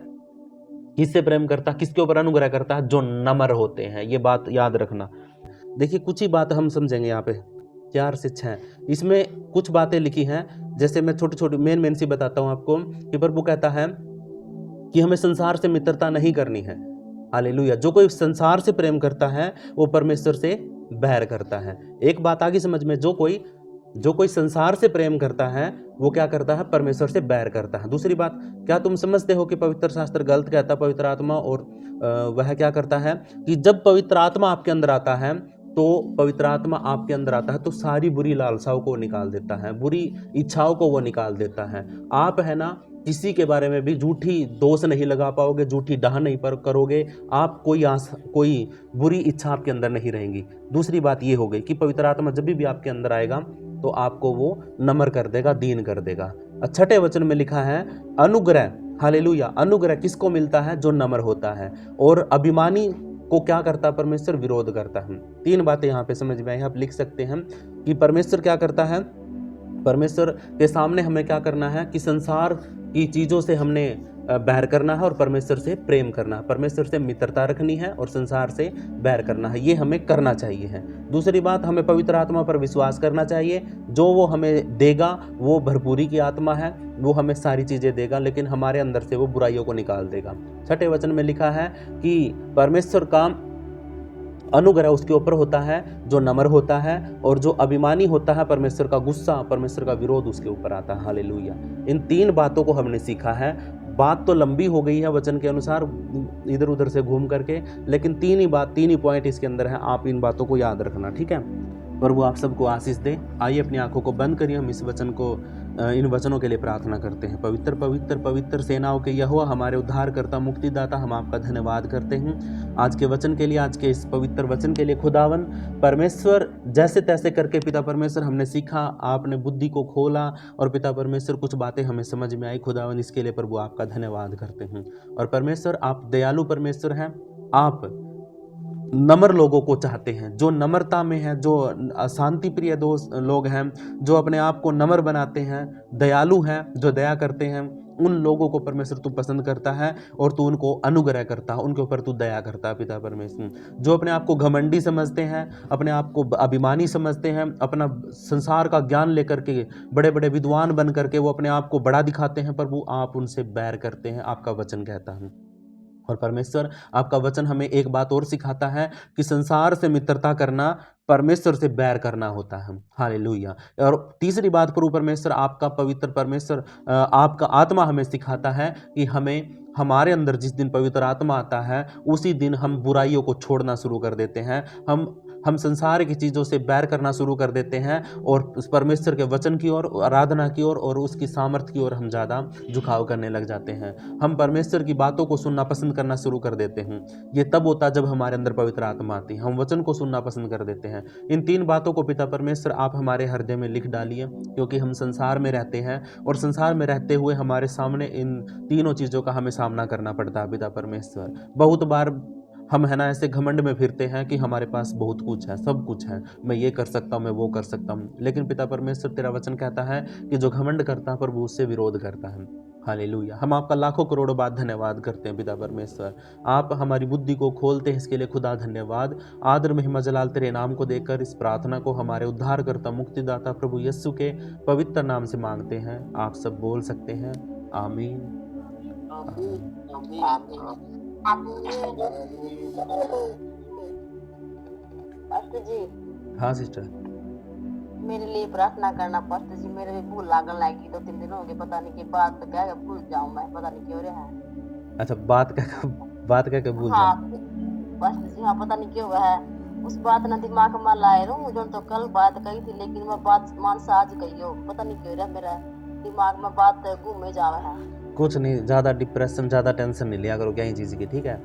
A: किससे प्रेम करता? किसके ऊपर अनुग्रह करता है? जो नम्र होते हैं। ये बात याद रखना। देखिए कुछ ही बात हम समझेंगे यहाँ पे, 4 से 6 इसमें कुछ बातें लिखी हैं। जैसे मैं छोटी छोटी मेन सी बताता हूँ आपको कि प्रभु कहता है कि हमें संसार से मित्रता नहीं करनी है। हालेलुया। जो कोई संसार से प्रेम करता है वो परमेश्वर से बैर करता है। एक बात आगे समझ में, जो कोई संसार से प्रेम करता है वो क्या करता है? परमेश्वर से बैर करता है। दूसरी बात, क्या तुम समझते हो कि पवित्र शास्त्र गलत कहता है पवित्र आत्मा, और वह क्या करता है कि जब पवित्र आत्मा आपके अंदर आता है, तो पवित्र आत्मा आपके अंदर आता है तो सारी बुरी लालसाओं को निकाल देता है, बुरी इच्छाओं को वो निकाल देता है। आप है ना किसी के बारे में भी झूठी दोष नहीं लगा पाओगे, झूठी डाह नहीं पर करोगे, आप कोई बुरी इच्छा आपके अंदर नहीं रहेंगी। दूसरी बात ये हो गई कि पवित्र आत्मा जब भी आपके अंदर आएगा तो आपको वो नम्र कर देगा, दीन कर देगा। 6ठे वचन में लिखा है अनुग्रह। हालेलुया। अनुग्रह किसको मिलता है? जो नम्र होता है। और अभिमानी को क्या करता है परमेश्वर? विरोध करता है। 3 बातें यहाँ पे समझ में आई, आप लिख सकते हैं कि परमेश्वर क्या करता है। परमेश्वर के सामने हमें क्या करना है कि संसार की चीज़ों से हमने बैर करना है और परमेश्वर से प्रेम करना है, परमेश्वर से मित्रता रखनी है और संसार से बैर करना है, ये हमें करना चाहिए है। दूसरी बात, हमें पवित्र आत्मा पर विश्वास करना चाहिए, जो वो हमें देगा वो भरपूरी की आत्मा है, वो हमें सारी चीज़ें देगा, लेकिन हमारे अंदर से वो बुराइयों को निकाल देगा। 6ठे वचन में लिखा है कि परमेश्वर का अनुग्रह उसके ऊपर होता है जो नम्र होता है, और जो अभिमानी होता है परमेश्वर का गुस्सा, परमेश्वर का विरोध उसके ऊपर आता है। हालेलुया। इन 3 बातों को हमने सीखा है। बात तो लंबी हो गई है वचन के अनुसार, इधर उधर से घूम करके, लेकिन 3 ही पॉइंट इसके अंदर है। आप इन बातों को याद रखना, ठीक है। प्रभु आप सबको आशीष दे। आइए अपनी आंखों को बंद करिए, हम इस वचन को इन वचनों के लिए प्रार्थना करते हैं। पवित्र पवित्र पवित्र सेनाओं के यहोवा, हमारे उद्धारकर्ता मुक्तिदाता, हम आपका धन्यवाद करते हैं आज के वचन के लिए, आज के इस पवित्र वचन के लिए। खुदावन परमेश्वर, जैसे तैसे करके पिता परमेश्वर हमने सीखा, आपने बुद्धि को खोला और पिता परमेश्वर कुछ बातें हमें समझ में आई। खुदावन इसके लिए प्रभु आपका धन्यवाद करते हैं। और परमेश्वर आप दयालु परमेश्वर हैं, आप नम्र लोगों को चाहते हैं, जो नम्रता में है, जो शांति प्रिय दोस्त लोग हैं, जो अपने आप को नम्र बनाते हैं, दयालु हैं, जो दया करते हैं, उन लोगों को परमेश्वर तू पसंद करता है और तू उनको अनुग्रह करता है, उनके ऊपर तू दया करता है पिता परमेश्वर। जो अपने आप को घमंडी समझते हैं, अपने आप को अभिमानी समझते हैं, अपना संसार का ज्ञान लेकर के बड़े बड़े विद्वान बन करके वो अपने आप को बड़ा दिखाते हैं, प्रभु आप उनसे बैर करते हैं, आपका वचन कहता है। और परमेश्वर आपका वचन हमें एक बात और सिखाता है कि संसार से मित्रता करना परमेश्वर से बैर करना होता है। हालेलुया। और तीसरी बात, प्रभु परमेश्वर आपका पवित्र परमेश्वर आपका आत्मा हमें सिखाता है कि हमें, हमारे अंदर जिस दिन पवित्र आत्मा आता है उसी दिन हम बुराइयों को छोड़ना शुरू कर देते हैं, हम संसार की चीज़ों से बैर करना शुरू कर देते हैं और उस परमेश्वर के वचन की ओर, आराधना की ओर और उसकी सामर्थ्य की ओर हम ज़्यादा झुकाव करने लग जाते हैं। हम परमेश्वर की बातों को सुनना पसंद करना शुरू कर देते हैं। ये तब होता है जब हमारे अंदर पवित्र आत्मा आती है, हम वचन को सुनना पसंद कर देते हैं। इन 3 बातों को पिता परमेश्वर आप हमारे हृदय में लिख डालिए, क्योंकि हम संसार में रहते हैं और संसार में रहते हुए हमारे सामने इन तीनों चीज़ों का हमें सामना करना पड़ता है पिता परमेश्वर। बहुत बार हम है ना ऐसे घमंड में फिरते हैं कि हमारे पास बहुत कुछ है, सब कुछ है, मैं ये कर सकता हूँ, मैं वो कर सकता हूँ, लेकिन पिता परमेश्वर तेरा वचन कहता है कि जो घमंड करता है प्रभु उससे विरोध करता है। हालेलुया। हम आपका लाखों करोड़ों बार धन्यवाद करते हैं पिता परमेश्वर, आप हमारी बुद्धि को खोलते हैं, इसके लिए खुदा धन्यवाद। आदर महिमा जलाल तेरे नाम को देकर इस प्रार्थना को हमारे उद्धारकर्ता मुक्तिदाता प्रभु यीशु के पवित्र नाम से मांगते हैं। आप सब बोल सकते हैं आमीन।
B: पास्टर जी,
A: हाँ सिस्टर,
B: मेरे लिए प्रार्थना करना पास्टर जी, मेरे भी भूल लागन लगी, 2-3 दिन हो गए, पता नहीं की बात क्या है, भूल जाऊं मैं, पता नहीं क्यों रहा है।
A: अच्छा बात क्या भूल
B: हाँ
A: जाए?
B: पास्टर जी, हाँ पता नहीं क्यों हुआ है, उस बात ना दिमाग में लाए रहूं जो तो कल बात कही थी, लेकिन मैं बात मान से आज कही हो, पता नहीं क्यों रहा, मेरा दिमाग में बात घूमे जा रहा है।
A: कुछ नहीं, ज़्यादा डिप्रेशन, ज़्यादा टेंशन नहीं लिया करो क्या ही चीज़ की, ठीक है।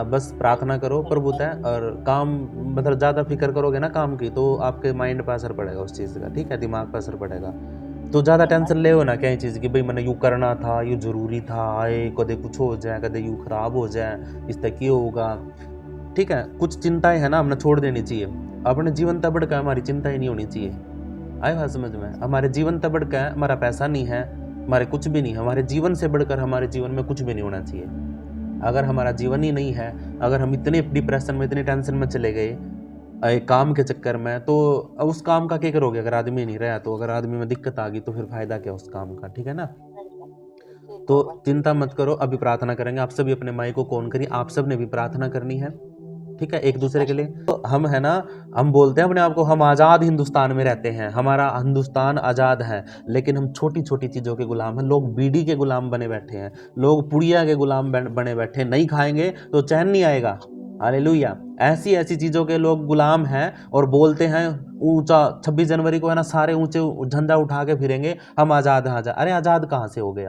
A: बस प्रार्थना करो प्रभु तय, और काम मतलब ज़्यादा फिक्र करोगे ना काम की तो आपके माइंड पर असर पड़ेगा उस चीज़ का, ठीक है, दिमाग पर असर पड़ेगा। तो ज़्यादा टेंशन ले हो ना क्या ही चीज़ की, भाई मैंने यूँ करना था, यूँ ज़रूरी था, आए कदे कुछ हो जाए, कदे यूँ खराब हो जाए, इस तक ये होगा, ठीक है। कुछ चिंताएं है ना हमने छोड़ देनी चाहिए, अपने जीवन तबड़ का हमारी चिंता ही नहीं होनी चाहिए। आए बात समझ में? हमारे जीवन तबड़ का है, हमारा पैसा नहीं है, हमारे कुछ भी नहीं है, हमारे जीवन से बढ़कर हमारे जीवन में कुछ भी नहीं होना चाहिए। अगर हमारा जीवन ही नहीं है, अगर हम इतने डिप्रेशन में, इतनी टेंशन में चले गए एक काम के चक्कर में, तो उस काम का क्या करोगे? अगर आदमी नहीं रहा तो, अगर आदमी में दिक्कत आ गई तो फिर फायदा क्या उस काम का, ठीक है ना। तो चिंता मत करो, अभी प्रार्थना करेंगे। आप सभी अपने माइक को ऑन करिए, आप सब ने भी प्रार्थना करनी है, ठीक है, एक दूसरे के लिए। तो हम है ना, हम बोलते हैं अपने आप को हम आज़ाद हिंदुस्तान में रहते हैं, हमारा हिंदुस्तान आज़ाद है, लेकिन हम छोटी छोटी चीज़ों के गुलाम हैं। लोग बीड़ी के गुलाम बने बैठे हैं, लोग पुड़िया के गुलाम बने बैठे हैं, नहीं खाएंगे तो चैन नहीं आएगा। हालेलुया। ऐसी ऐसी चीज़ों के लोग गुलाम हैं और बोलते हैं ऊंचा 26 जनवरी को है ना सारे ऊंचे झंडा उठा के फिरेंगे, हम आज़ाद हैं आज़ाद। अरे आज़ाद कहाँ से हो गए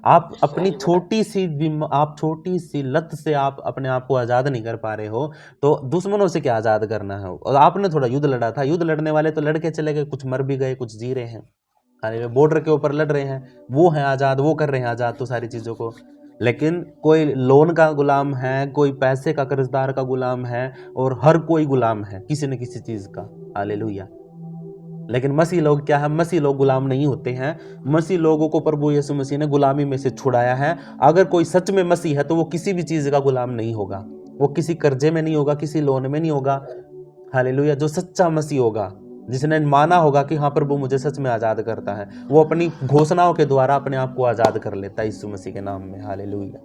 A: आप अपनी छोटी सी लत से आप अपने आप को आज़ाद नहीं कर पा रहे हो, तो दुश्मनों से क्या आज़ाद करना है? और आपने थोड़ा युद्ध लड़ा था, युद्ध लड़ने वाले तो लड़के चले गए, कुछ मर भी गए, कुछ जी रहे हैं, अरे बॉर्डर के ऊपर लड़ रहे हैं, वो हैं आज़ाद, वो कर रहे हैं आज़ाद तो सारी चीज़ों को। लेकिन कोई लोन का गुलाम है, कोई पैसे का कर्जदार का गुलाम है, और हर कोई गुलाम है किसी न किसी चीज़ का। हालेलुया। लेकिन मसीह लोग क्या है? मसीह लोग गुलाम नहीं होते हैं। मसीह लोगों को प्रभु यीशु मसीह ने गुलामी में से छुड़ाया है। अगर कोई सच में मसीह है तो वो किसी भी चीज़ का गुलाम नहीं होगा, वो किसी कर्जे में नहीं होगा, किसी लोन में नहीं होगा। हालेलुया। जो सच्चा मसीह होगा, जिसने माना होगा कि हाँ प्रभु मुझे सच में आज़ाद करता है, वो अपनी घोषणाओं के द्वारा अपने आप को आज़ाद कर लेता है यीशु मसीह के नाम में। हालेलुया।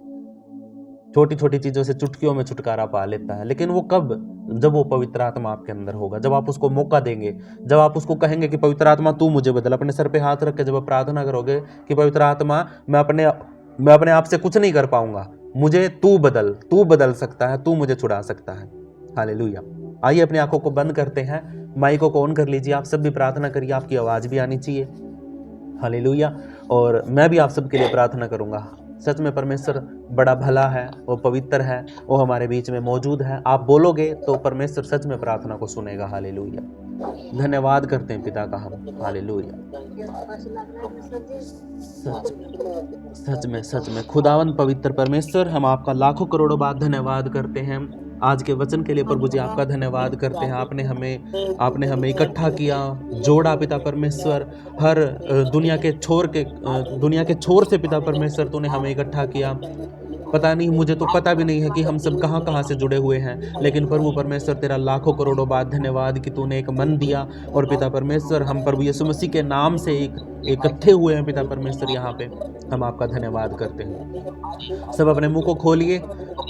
A: छोटी छोटी चीज़ों से चुटकियों में छुटकारा पा लेता है। लेकिन वो कब? जब वो पवित्र आत्मा आपके अंदर होगा, जब आप उसको मौका देंगे, जब आप उसको कहेंगे कि पवित्र आत्मा तू मुझे बदल। अपने सर पे हाथ रख के जब आप प्रार्थना करोगे कि पवित्र आत्मा मैं अपने आप से कुछ नहीं कर पाऊंगा, मुझे तू बदल सकता है, तू मुझे छुड़ा सकता है। हालेलुया। आइए अपनी आंखों को बंद करते हैं, माइकों को ऑन कर लीजिए, आप सब भी प्रार्थना करिए, आपकी आवाज़ भी आनी चाहिए। हालेलुया। और मैं भी आप सबके लिए प्रार्थना करूंगा। सच में परमेश्वर बड़ा भला है, वो पवित्र है, वो हमारे बीच में मौजूद है। आप बोलोगे तो परमेश्वर सच में प्रार्थना को सुनेगा। हालेलुया। धन्यवाद करते हैं पिता का हम। हालेलुया। सच में खुदावन पवित्र परमेश्वर, हम आपका लाखों करोड़ों बार धन्यवाद करते हैं। आज के वचन के लिए प्रभु जी आपका धन्यवाद करते हैं। आपने हमें इकट्ठा किया, जोड़ा पिता परमेश्वर। हर दुनिया के छोर से पिता परमेश्वर तूने हमें इकट्ठा किया। पता नहीं, मुझे तो पता भी नहीं है कि हम सब कहाँ से जुड़े हुए हैं, लेकिन प्रभु परमेश्वर तेरा लाखों करोड़ों बार धन्यवाद कि तूने एक मन दिया। और पिता परमेश्वर हम प्रभु यीशु मसीह के नाम से इकट्ठे हुए हैं पिता परमेश्वर, यहाँ पे हम आपका धन्यवाद करते हैं। सब अपने मुंह को खोलिए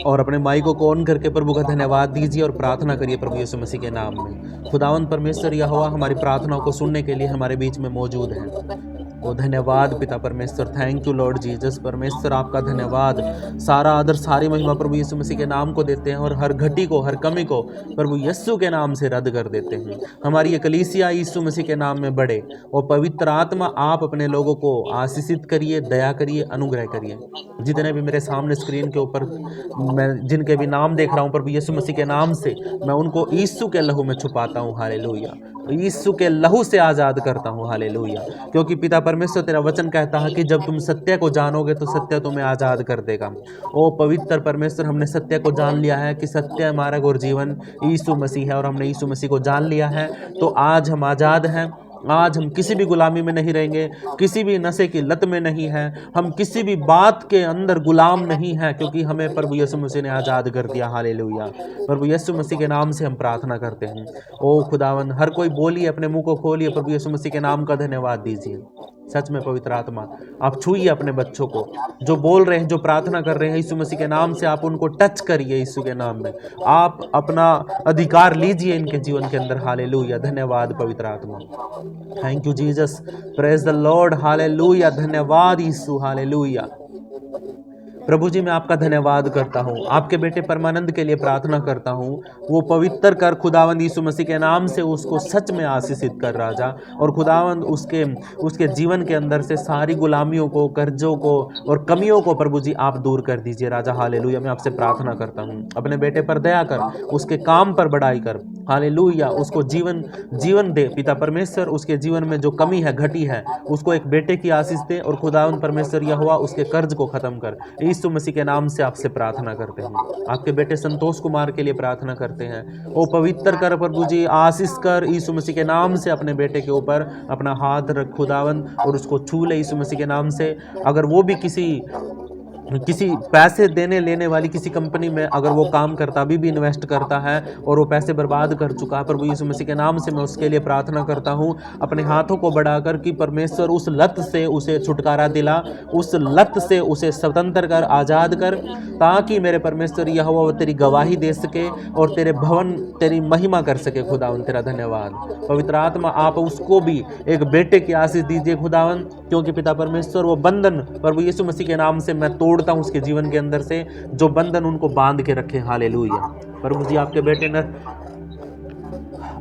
A: और अपने माइकों को ऑन करके प्रभु का धन्यवाद दीजिए और प्रार्थना करिए प्रभु यीशु मसीह के नाम में। खुदावंद परमेश्वर यहोवा हमारी प्रार्थनाओं को सुनने के लिए हमारे बीच में मौजूद है। वो धन्यवाद पिता परमेश्वर। Thank you Lord Jesus. परमेश्वर आपका धन्यवाद। सारा आदर सारी महिमा प्रभु यीशु मसीह के नाम को देते हैं और हर घटी को, हर कमी को प्रभु यीशु के नाम से रद्द कर देते हैं। हमारी ये कलीसिया यीशु मसीह के नाम में बढ़े और पवित्र आत्मा आप अपने लोगों को आशीषित करिए, दया करिए, अनुग्रह करिए। जितने भी मेरे सामने स्क्रीन के ऊपर मैं जिनके भी नाम देख रहा हूँ प्रभु यीशु मसीह के नाम से, मैं उनको यीशु के लहू में छुपाता हूँ। हालेलुया। यीशु के लहू से आज़ाद करता हूँ। हालेलुया। क्योंकि पिता परमेश्वर तेरा वचन कहता है कि जब तुम सत्य को जानोगे तो सत्य तुम्हें आज़ाद कर देगा। ओ पवित्र परमेश्वर, हमने सत्य को जान लिया है कि सत्य मार्ग और जीवन यीशु मसीह है, और हमने यीशु मसीह को जान लिया है तो आज हम आज़ाद हैं। आज हम किसी भी गुलामी में नहीं रहेंगे, किसी भी नशे की लत में नहीं है, हम किसी भी बात के अंदर गुलाम नहीं है, क्योंकि हमें प्रभु यीशु मसीह ने आज़ाद कर दिया। हालेलुया। प्रभु यीशु मसीह के नाम से हम प्रार्थना करते हैं। ओ खुदावन, हर कोई बोलिए, अपने मुंह को खोलिए, प्रभु यीशु मसीह के नाम का धन्यवाद दीजिए। सच में पवित्र आत्मा आप छूइए अपने बच्चों को, जो बोल रहे हैं, जो प्रार्थना कर रहे हैं यीशु मसीह के नाम से, आप उनको टच करिए यीशु के नाम में। आप अपना अधिकार लीजिए इनके जीवन के अंदर। हालेलुया। धन्यवाद पवित्र आत्मा। Thank you Jesus. Praise the Lord. Hallelujah. धन्यवाद यीशु। हालेलुया। प्रभु जी, मैं आपका धन्यवाद करता हूँ, आपके बेटे परमानंद के लिए प्रार्थना करता हूँ। वो पवित्र कर खुदावंद यीशु मसीह के नाम से उसको सच में आशीषित कर राजा, और खुदावंद उसके जीवन के अंदर से सारी गुलामियों को, कर्जों को और कमियों को प्रभु जी आप दूर कर दीजिए राजा। हालेलुया। मैं आपसे प्रार्थना करता हूँ, अपने बेटे पर दया कर, उसके काम पर बढ़ाई कर। हालेलुया। उसको जीवन दे पिता परमेश्वर। उसके जीवन में जो कमी है, घटी है, उसको एक बेटे की आशीष दे, और खुदावंद परमेश्वर यहोवा उसके कर्ज को खत्म कर। यीशु मसीह के नाम से आपसे प्रार्थना करते हैं। आपके बेटे संतोष कुमार के लिए प्रार्थना करते हैं। ओ पवित्र कर प्रभु जी, आशीष कर यीशु मसीह के नाम से। अपने बेटे के ऊपर अपना हाथ रख खुदावंद और उसको छू ले यीशु मसीह के नाम से। अगर वो भी किसी पैसे देने लेने वाली किसी कंपनी में अगर वो काम करता, अभी भी इन्वेस्ट करता है और वो पैसे बर्बाद कर चुका है, प्रभु यीशु मसीह के नाम से मैं उसके लिए प्रार्थना करता हूँ। अपने हाथों को बढ़ाकर कि परमेश्वर उस लत से उसे छुटकारा दिला, उस लत से उसे स्वतंत्र कर, आज़ाद कर, ताकि मेरे परमेश्वर यहोवा वो तेरी गवाही दे सके और तेरे भवन तेरी महिमा कर सके। खुदावन तेरा धन्यवाद। पवित्र आत्मा आप उसको भी एक बेटे की आशीष दीजिए खुदावन, क्योंकि पिता परमेश्वर वो बंधन प्रभु यीशु मसीह के नाम से मैं तोड़ता हूँ उसके जीवन के अंदर से, जो बंधन उनको बांध के रखे। हालेलुया। प्रभु जी, आपके बेटे ने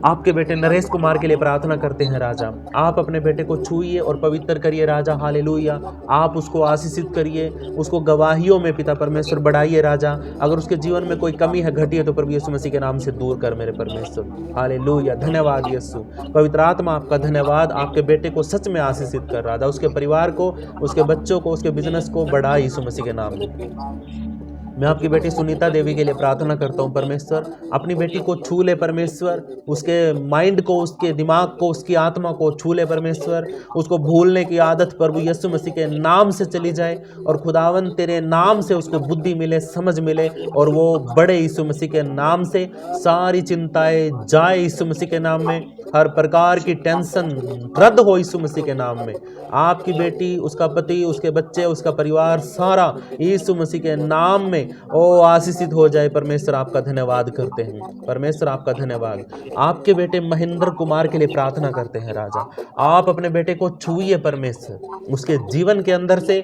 A: आपके बेटे नरेश कुमार के लिए प्रार्थना करते हैं राजा, आप अपने बेटे को छूइए और पवित्र करिए राजा, हालेलुया। आप उसको आशीषित करिए, उसको गवाहियों में पिता परमेश्वर बढ़ाइए राजा। अगर उसके जीवन में कोई कमी है, घटी है, तो प्रभु यीशु मसीह के नाम से दूर कर मेरे परमेश्वर, हालेलुया। धन्यवाद यीशु, पवित्र आत्मा आपका धन्यवाद, आपके बेटे को सच में आशीषित कर राजा, उसके परिवार को, उसके बच्चों को, उसके बिजनेस को बढ़ा यीशु मसीह के नाम में। मैं आपकी बेटी सुनीता देवी के लिए प्रार्थना करता हूँ परमेश्वर, अपनी बेटी को छू ले परमेश्वर, उसके माइंड को, उसके दिमाग को, उसकी आत्मा को छू ले परमेश्वर, उसको भूलने की आदत प्रभु यीशु मसीह के नाम से चली जाए और खुदावन तेरे नाम से उसको बुद्धि मिले, समझ मिले और वो बड़े यीशु मसीह के नाम से, सारी चिंताएं जाए यीशु मसीह के नाम में, हर प्रकार की टेंशन रद्द हो यीशु मसीह के नाम में। आपकी बेटी, उसका पति, उसके बच्चे, उसका परिवार सारा यीशु मसीह के नाम में ओ आशीषित हो जाए। परमेश्वर आपका धन्यवाद करते हैं, परमेश्वर आपका धन्यवाद। आपके बेटे महेंद्र कुमार के लिए प्रार्थना करते हैं राजा, आप अपने बेटे को छूइए परमेश्वर, उसके जीवन के अंदर से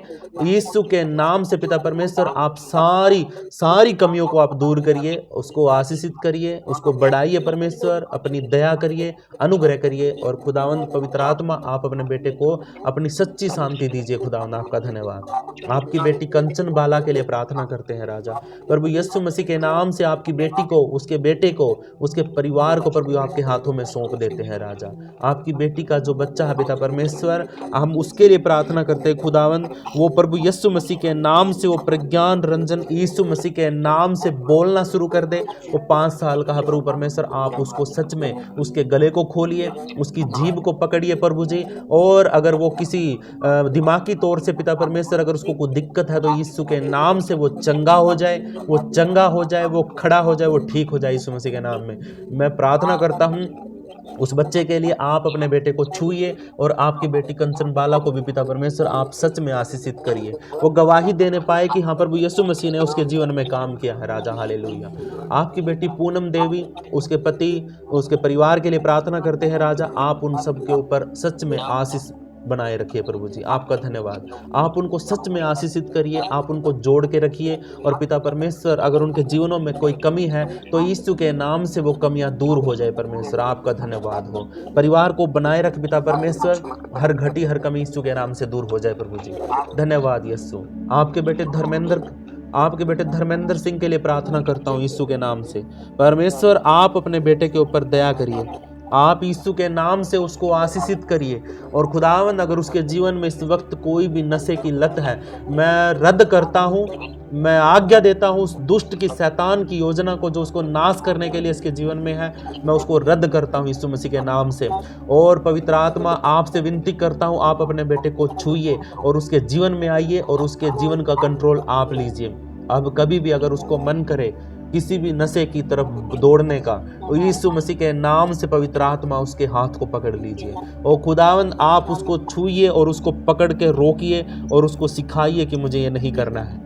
A: यीशु के नाम से पिता परमेश्वर आप सारी कमियों को आप दूर करिए, उसको आशीषित करिए, उसको बढ़ाइए परमेश्वर, अपनी दया करिए, अनुग्रह करिए और खुदावन पवित्र आत्मा आप अपने बेटे को अपनी सच्ची शांति दीजिए। खुदावन आपका धन्यवाद। आपकी बेटी कंचन बाला के लिए प्रार्थना करते हैं राजा, प्रभु यीशु मसीह के नाम से आपकी बेटी को, उसके बेटे को, उसके परिवार को प्रभु आपके हाथों में सौंप देते हैं राजा। आपकी बेटी का जो बच्चा है पिता परमेश्वर, हम उसके लिए प्रार्थना करते हैं खुदावन, वो प्रभु यीशु मसीह के नाम से वो प्रज्ञान रंजन यीशु मसीह के नाम से बोलना शुरू कर दे। वो 5 साल का है प्रभु परमेश्वर, आप उसको सच में उसके गले को खोलिए, उसकी जीभ को पकड़िए प्रभु जी, और अगर वो किसी दिमागी तौर से पिता परमेश्वर अगर उसको कोई दिक्कत है तो यीशु के नाम से वो चंगा हो जाए, वो चंगा हो जाए, वो खड़ा हो जाए, वो ठीक हो जाए यीशु मसीह के नाम में। मैं प्रार्थना करता हूँ उस बच्चे के लिए, आप अपने बेटे को छूइए और आपकी बेटी कंचन बाला को भी पिता परमेश्वर आप सच में आशीषित करिए, वो गवाही देने पाए कि हाँ प्रभु यीशु मसीह ने उसके जीवन में काम किया है राजा, हालेलुया। आपकी बेटी पूनम देवी, उसके पति, उसके परिवार के लिए प्रार्थना करते हैं राजा, आप उन सब के ऊपर सच में आशीष बनाए रखिए प्रभु जी, आपका धन्यवाद। आप उनको सच में आशीषित करिए, आप उनको जोड़ के रखिए और पिता परमेश्वर अगर उनके जीवनों में कोई कमी है तो यीशु के नाम से वो कमियां दूर हो जाए परमेश्वर, आपका धन्यवाद हो। परिवार को बनाए रख पिता परमेश्वर, हर घटी हर कमी यीशु के नाम से दूर हो जाए प्रभु जी, धन्यवाद यीशु। आपके बेटे धर्मेंद्र सिंह के लिए प्रार्थना करता हूँ यीशु के नाम से, परमेश्वर आप अपने बेटे के ऊपर दया करिए, आप यीशु के नाम से उसको आशीषित करिए और खुदावन अगर उसके जीवन में इस वक्त कोई भी नशे की लत है, मैं रद्द करता हूँ, मैं आज्ञा देता हूँ उस दुष्ट की, शैतान की योजना को जो उसको नाश करने के लिए इसके जीवन में है, मैं उसको रद्द करता हूँ यीशु मसीह के नाम से। और पवित्र आत्मा आपसे विनती करता हूँ, आप अपने बेटे को छूइए और उसके जीवन में आइए और उसके जीवन का कंट्रोल आप लीजिए। अब कभी भी अगर उसको मन करे किसी भी नशे की तरफ दौड़ने का, तो यीशु मसीह के नाम से पवित्र आत्मा उसके हाथ को पकड़ लीजिए और खुदावंद आप उसको छूइए और उसको पकड़ के रोकिए और उसको सिखाइए कि मुझे ये नहीं करना है।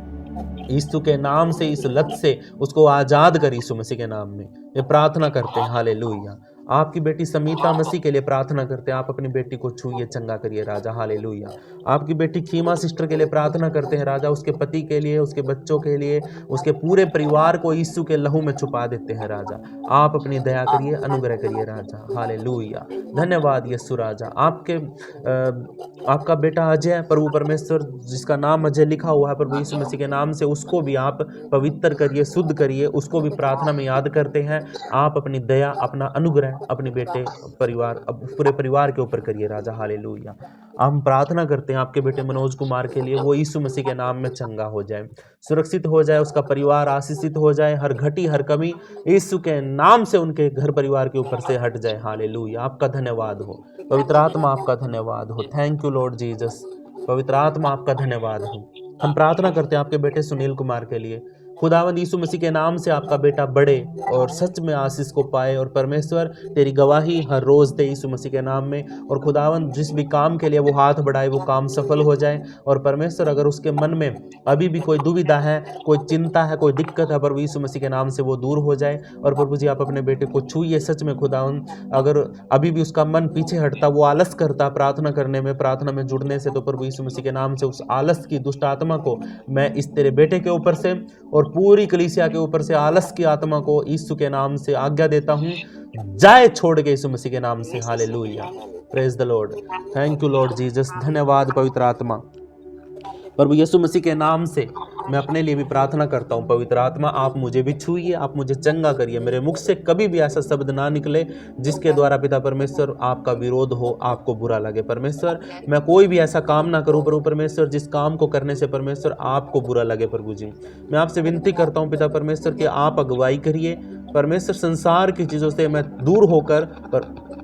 A: यीशु के नाम से इस लत से उसको आज़ाद कर यीशु मसीह के नाम में ये प्रार्थना करते हैं, हालेलुया। आपकी बेटी समीता मसीह के लिए प्रार्थना करते हैं, आप अपनी बेटी को छूइए, चंगा करिए राजा, हालेलुया। आपकी बेटी खीमा सिस्टर के लिए प्रार्थना करते हैं राजा, उसके पति के लिए, उसके बच्चों के लिए, उसके पूरे परिवार को यीशु के लहू में छुपा देते हैं राजा, आप अपनी दया करिए, अनुग्रह करिए राजा, हालेलुया। धन्यवाद यीशु राजा। आपका बेटा अजय, प्रभु परमेश्वर जिसका नाम अजय लिखा हुआ है प्रभु यीशु मसीह के नाम से, उसको भी आप पवित्र करिए, शुद्ध करिए, उसको भी प्रार्थना में याद करते हैं। आप अपनी दया, अपना अनुग्रह अपने बेटे परिवार, पूरे परिवार के ऊपर करिए राजा, हालेलुया। हम प्रार्थना करते हैं आपके बेटे मनोज कुमार के लिए, वो यीशु मसीह के नाम में चंगा हो जाए, सुरक्षित हो जाए, उसका परिवार आशीषित हो जाए, हर घटी हर कमी यीशु के नाम से उनके घर परिवार के ऊपर से हट जाए, हालेलुया। आपका धन्यवाद हो पवित्र आत्मा, आपका धन्यवाद हो, थैंक यू लॉर्ड जीसस। पवित्र आत्मा आपका धन्यवाद हो। हम प्रार्थना करते हैं आपके बेटे सुनील कुमार के लिए, खुदावंद यीशु मसीह के नाम से आपका बेटा बढ़े और सच में आशीष को पाए और परमेश्वर तेरी गवाही हर रोज़ दे यीशु मसीह के नाम में। और खुदावंद जिस भी काम के लिए वो हाथ बढ़ाए वो काम सफल हो जाए। और परमेश्वर अगर उसके मन में अभी भी कोई दुविधा है, कोई चिंता है, कोई दिक्कत है, प्रभु यीशु मसीह के नाम से वो दूर हो जाए। और प्रभु जी आप अपने बेटे को छूइए सच में खुदावंद, अगर अभी भी उसका मन पीछे हटता, वो आलस करता प्रार्थना करने में, प्रार्थना में जुड़ने से, तो प्रभु यीशु मसीह के नाम से उस आलस की दुष्ट आत्मा को मैं इस तेरे बेटे के ऊपर से और पूरी कलीसिया के ऊपर से आलस की आत्मा को यीशु के नाम से आज्ञा देता हूँ, जाए छोड़ के यीशु मसीह के नाम से। Hallelujah, praise the Lord, thank you Lord Jesus. धन्यवाद पवित्र आत्मा। प्रभु यीशु मसीह के नाम से मैं अपने लिए भी प्रार्थना करता हूँ, पवित्र आत्मा आप मुझे भी छूइए, आप मुझे चंगा करिए। मेरे मुख से कभी भी ऐसा शब्द ना निकले जिसके द्वारा पिता परमेश्वर आपका विरोध हो, आपको बुरा लगे। परमेश्वर मैं कोई भी ऐसा काम ना करूँ प्रभु परमेश्वर जिस काम को करने से परमेश्वर आपको बुरा लगे। प्रभु जी मैं आपसे विनती करता हूँ पिता परमेश्वर कि आप अगुवाई करिए परमेश्वर। संसार की चीज़ों से मैं दूर होकर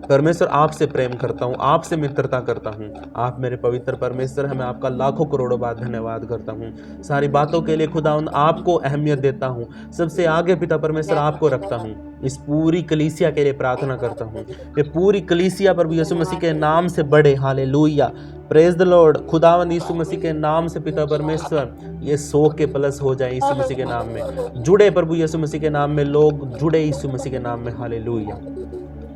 A: परमेश्वर आपसे प्रेम करता हूँ, आपसे मित्रता करता हूँ। आप मेरे पवित्र परमेश्वर हैं, मैं आपका लाखों करोड़ों बार धन्यवाद करता हूँ। सारी बातों के लिए खुदावंद आपको अहमियत देता हूँ, सबसे आगे पिता परमेश्वर आपको रखता हूँ। इस पूरी कलीसिया के लिए प्रार्थना करता हूँ, ये पूरी कलीसिया प्रभु यीशु मसीह के नाम से बढ़े। Hallelujah, praise the Lord. खुदावंद यीशु मसीह के नाम से पिता परमेश्वर ये 100 के प्लस हो जाए यीशु मसीह के नाम में, जुड़े प्रभु यीशु मसीह के नाम में, लोग जुड़े यीशु मसीह के नाम में। हालेलुया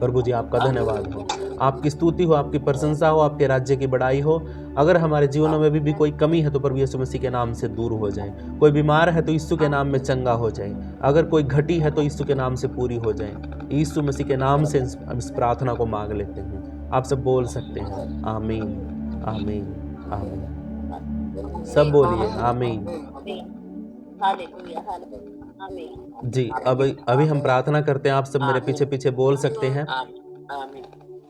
A: प्रभु जी आपका धन्यवाद हो, आपकी स्तुति हो, आपकी प्रशंसा हो, आपके राज्य की बड़ाई हो। अगर हमारे जीवनों में भी कोई कमी है तो प्रभु यीशु मसीह के नाम से दूर हो जाए। कोई बीमार है तो यीशु के नाम में चंगा हो जाए। अगर कोई घटी है तो यीशु के नाम से पूरी हो जाए। यीशु मसीह के नाम से इस प्रार्थना को मांग लेते हैं। आप सब बोल सकते हैं आमीन आमीन आमीन। सब बोलिए आमीन। जी अभी हम प्रार्थना करते हैं। आप सब मेरे पीछे पीछे बोल सकते हैं।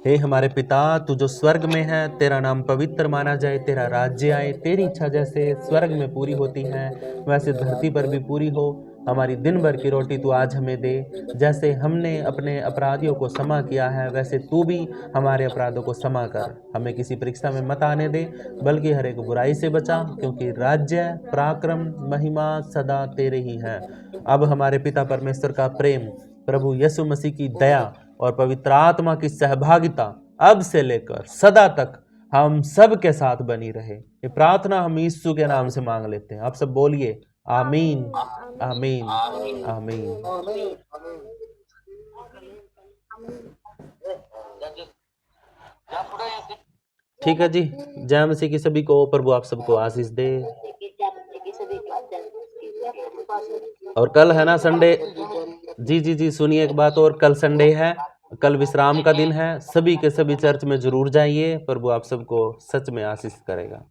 A: हे हमारे पिता तू जो स्वर्ग में है, तेरा नाम पवित्र माना जाए, तेरा राज्य आए, तेरी इच्छा जैसे स्वर्ग में पूरी होती है वैसे धरती पर भी पूरी हो। हमारी दिन भर की रोटी तू आज हमें दे, जैसे हमने अपने अपराधियों को क्षमा किया है वैसे तू भी हमारे अपराधों को क्षमा कर। हमें किसी परीक्षा में मत आने दे बल्कि हर एक बुराई से बचा, क्योंकि राज्य पराक्रम महिमा सदा तेरे ही है। अब हमारे पिता परमेश्वर का प्रेम, प्रभु यीशु मसीह की दया और पवित्र आत्मा की सहभागिता अब से लेकर सदा तक हम सब के साथ बनी रहे। ये प्रार्थना हम यीशु के नाम से मांग लेते हैं। आप सब बोलिए आमीन आमीन आमीन। ठीक है जी, जय मसीह की सभी को। प्रभु आप सबको आशीष दे। और कल है ना संडे। जी सुनिए एक बात और, कल संडे है, कल विश्राम का दिन है। सभी के सभी चर्च में जरूर जाइए। प्रभु आप सबको सच में आशीष करेगा।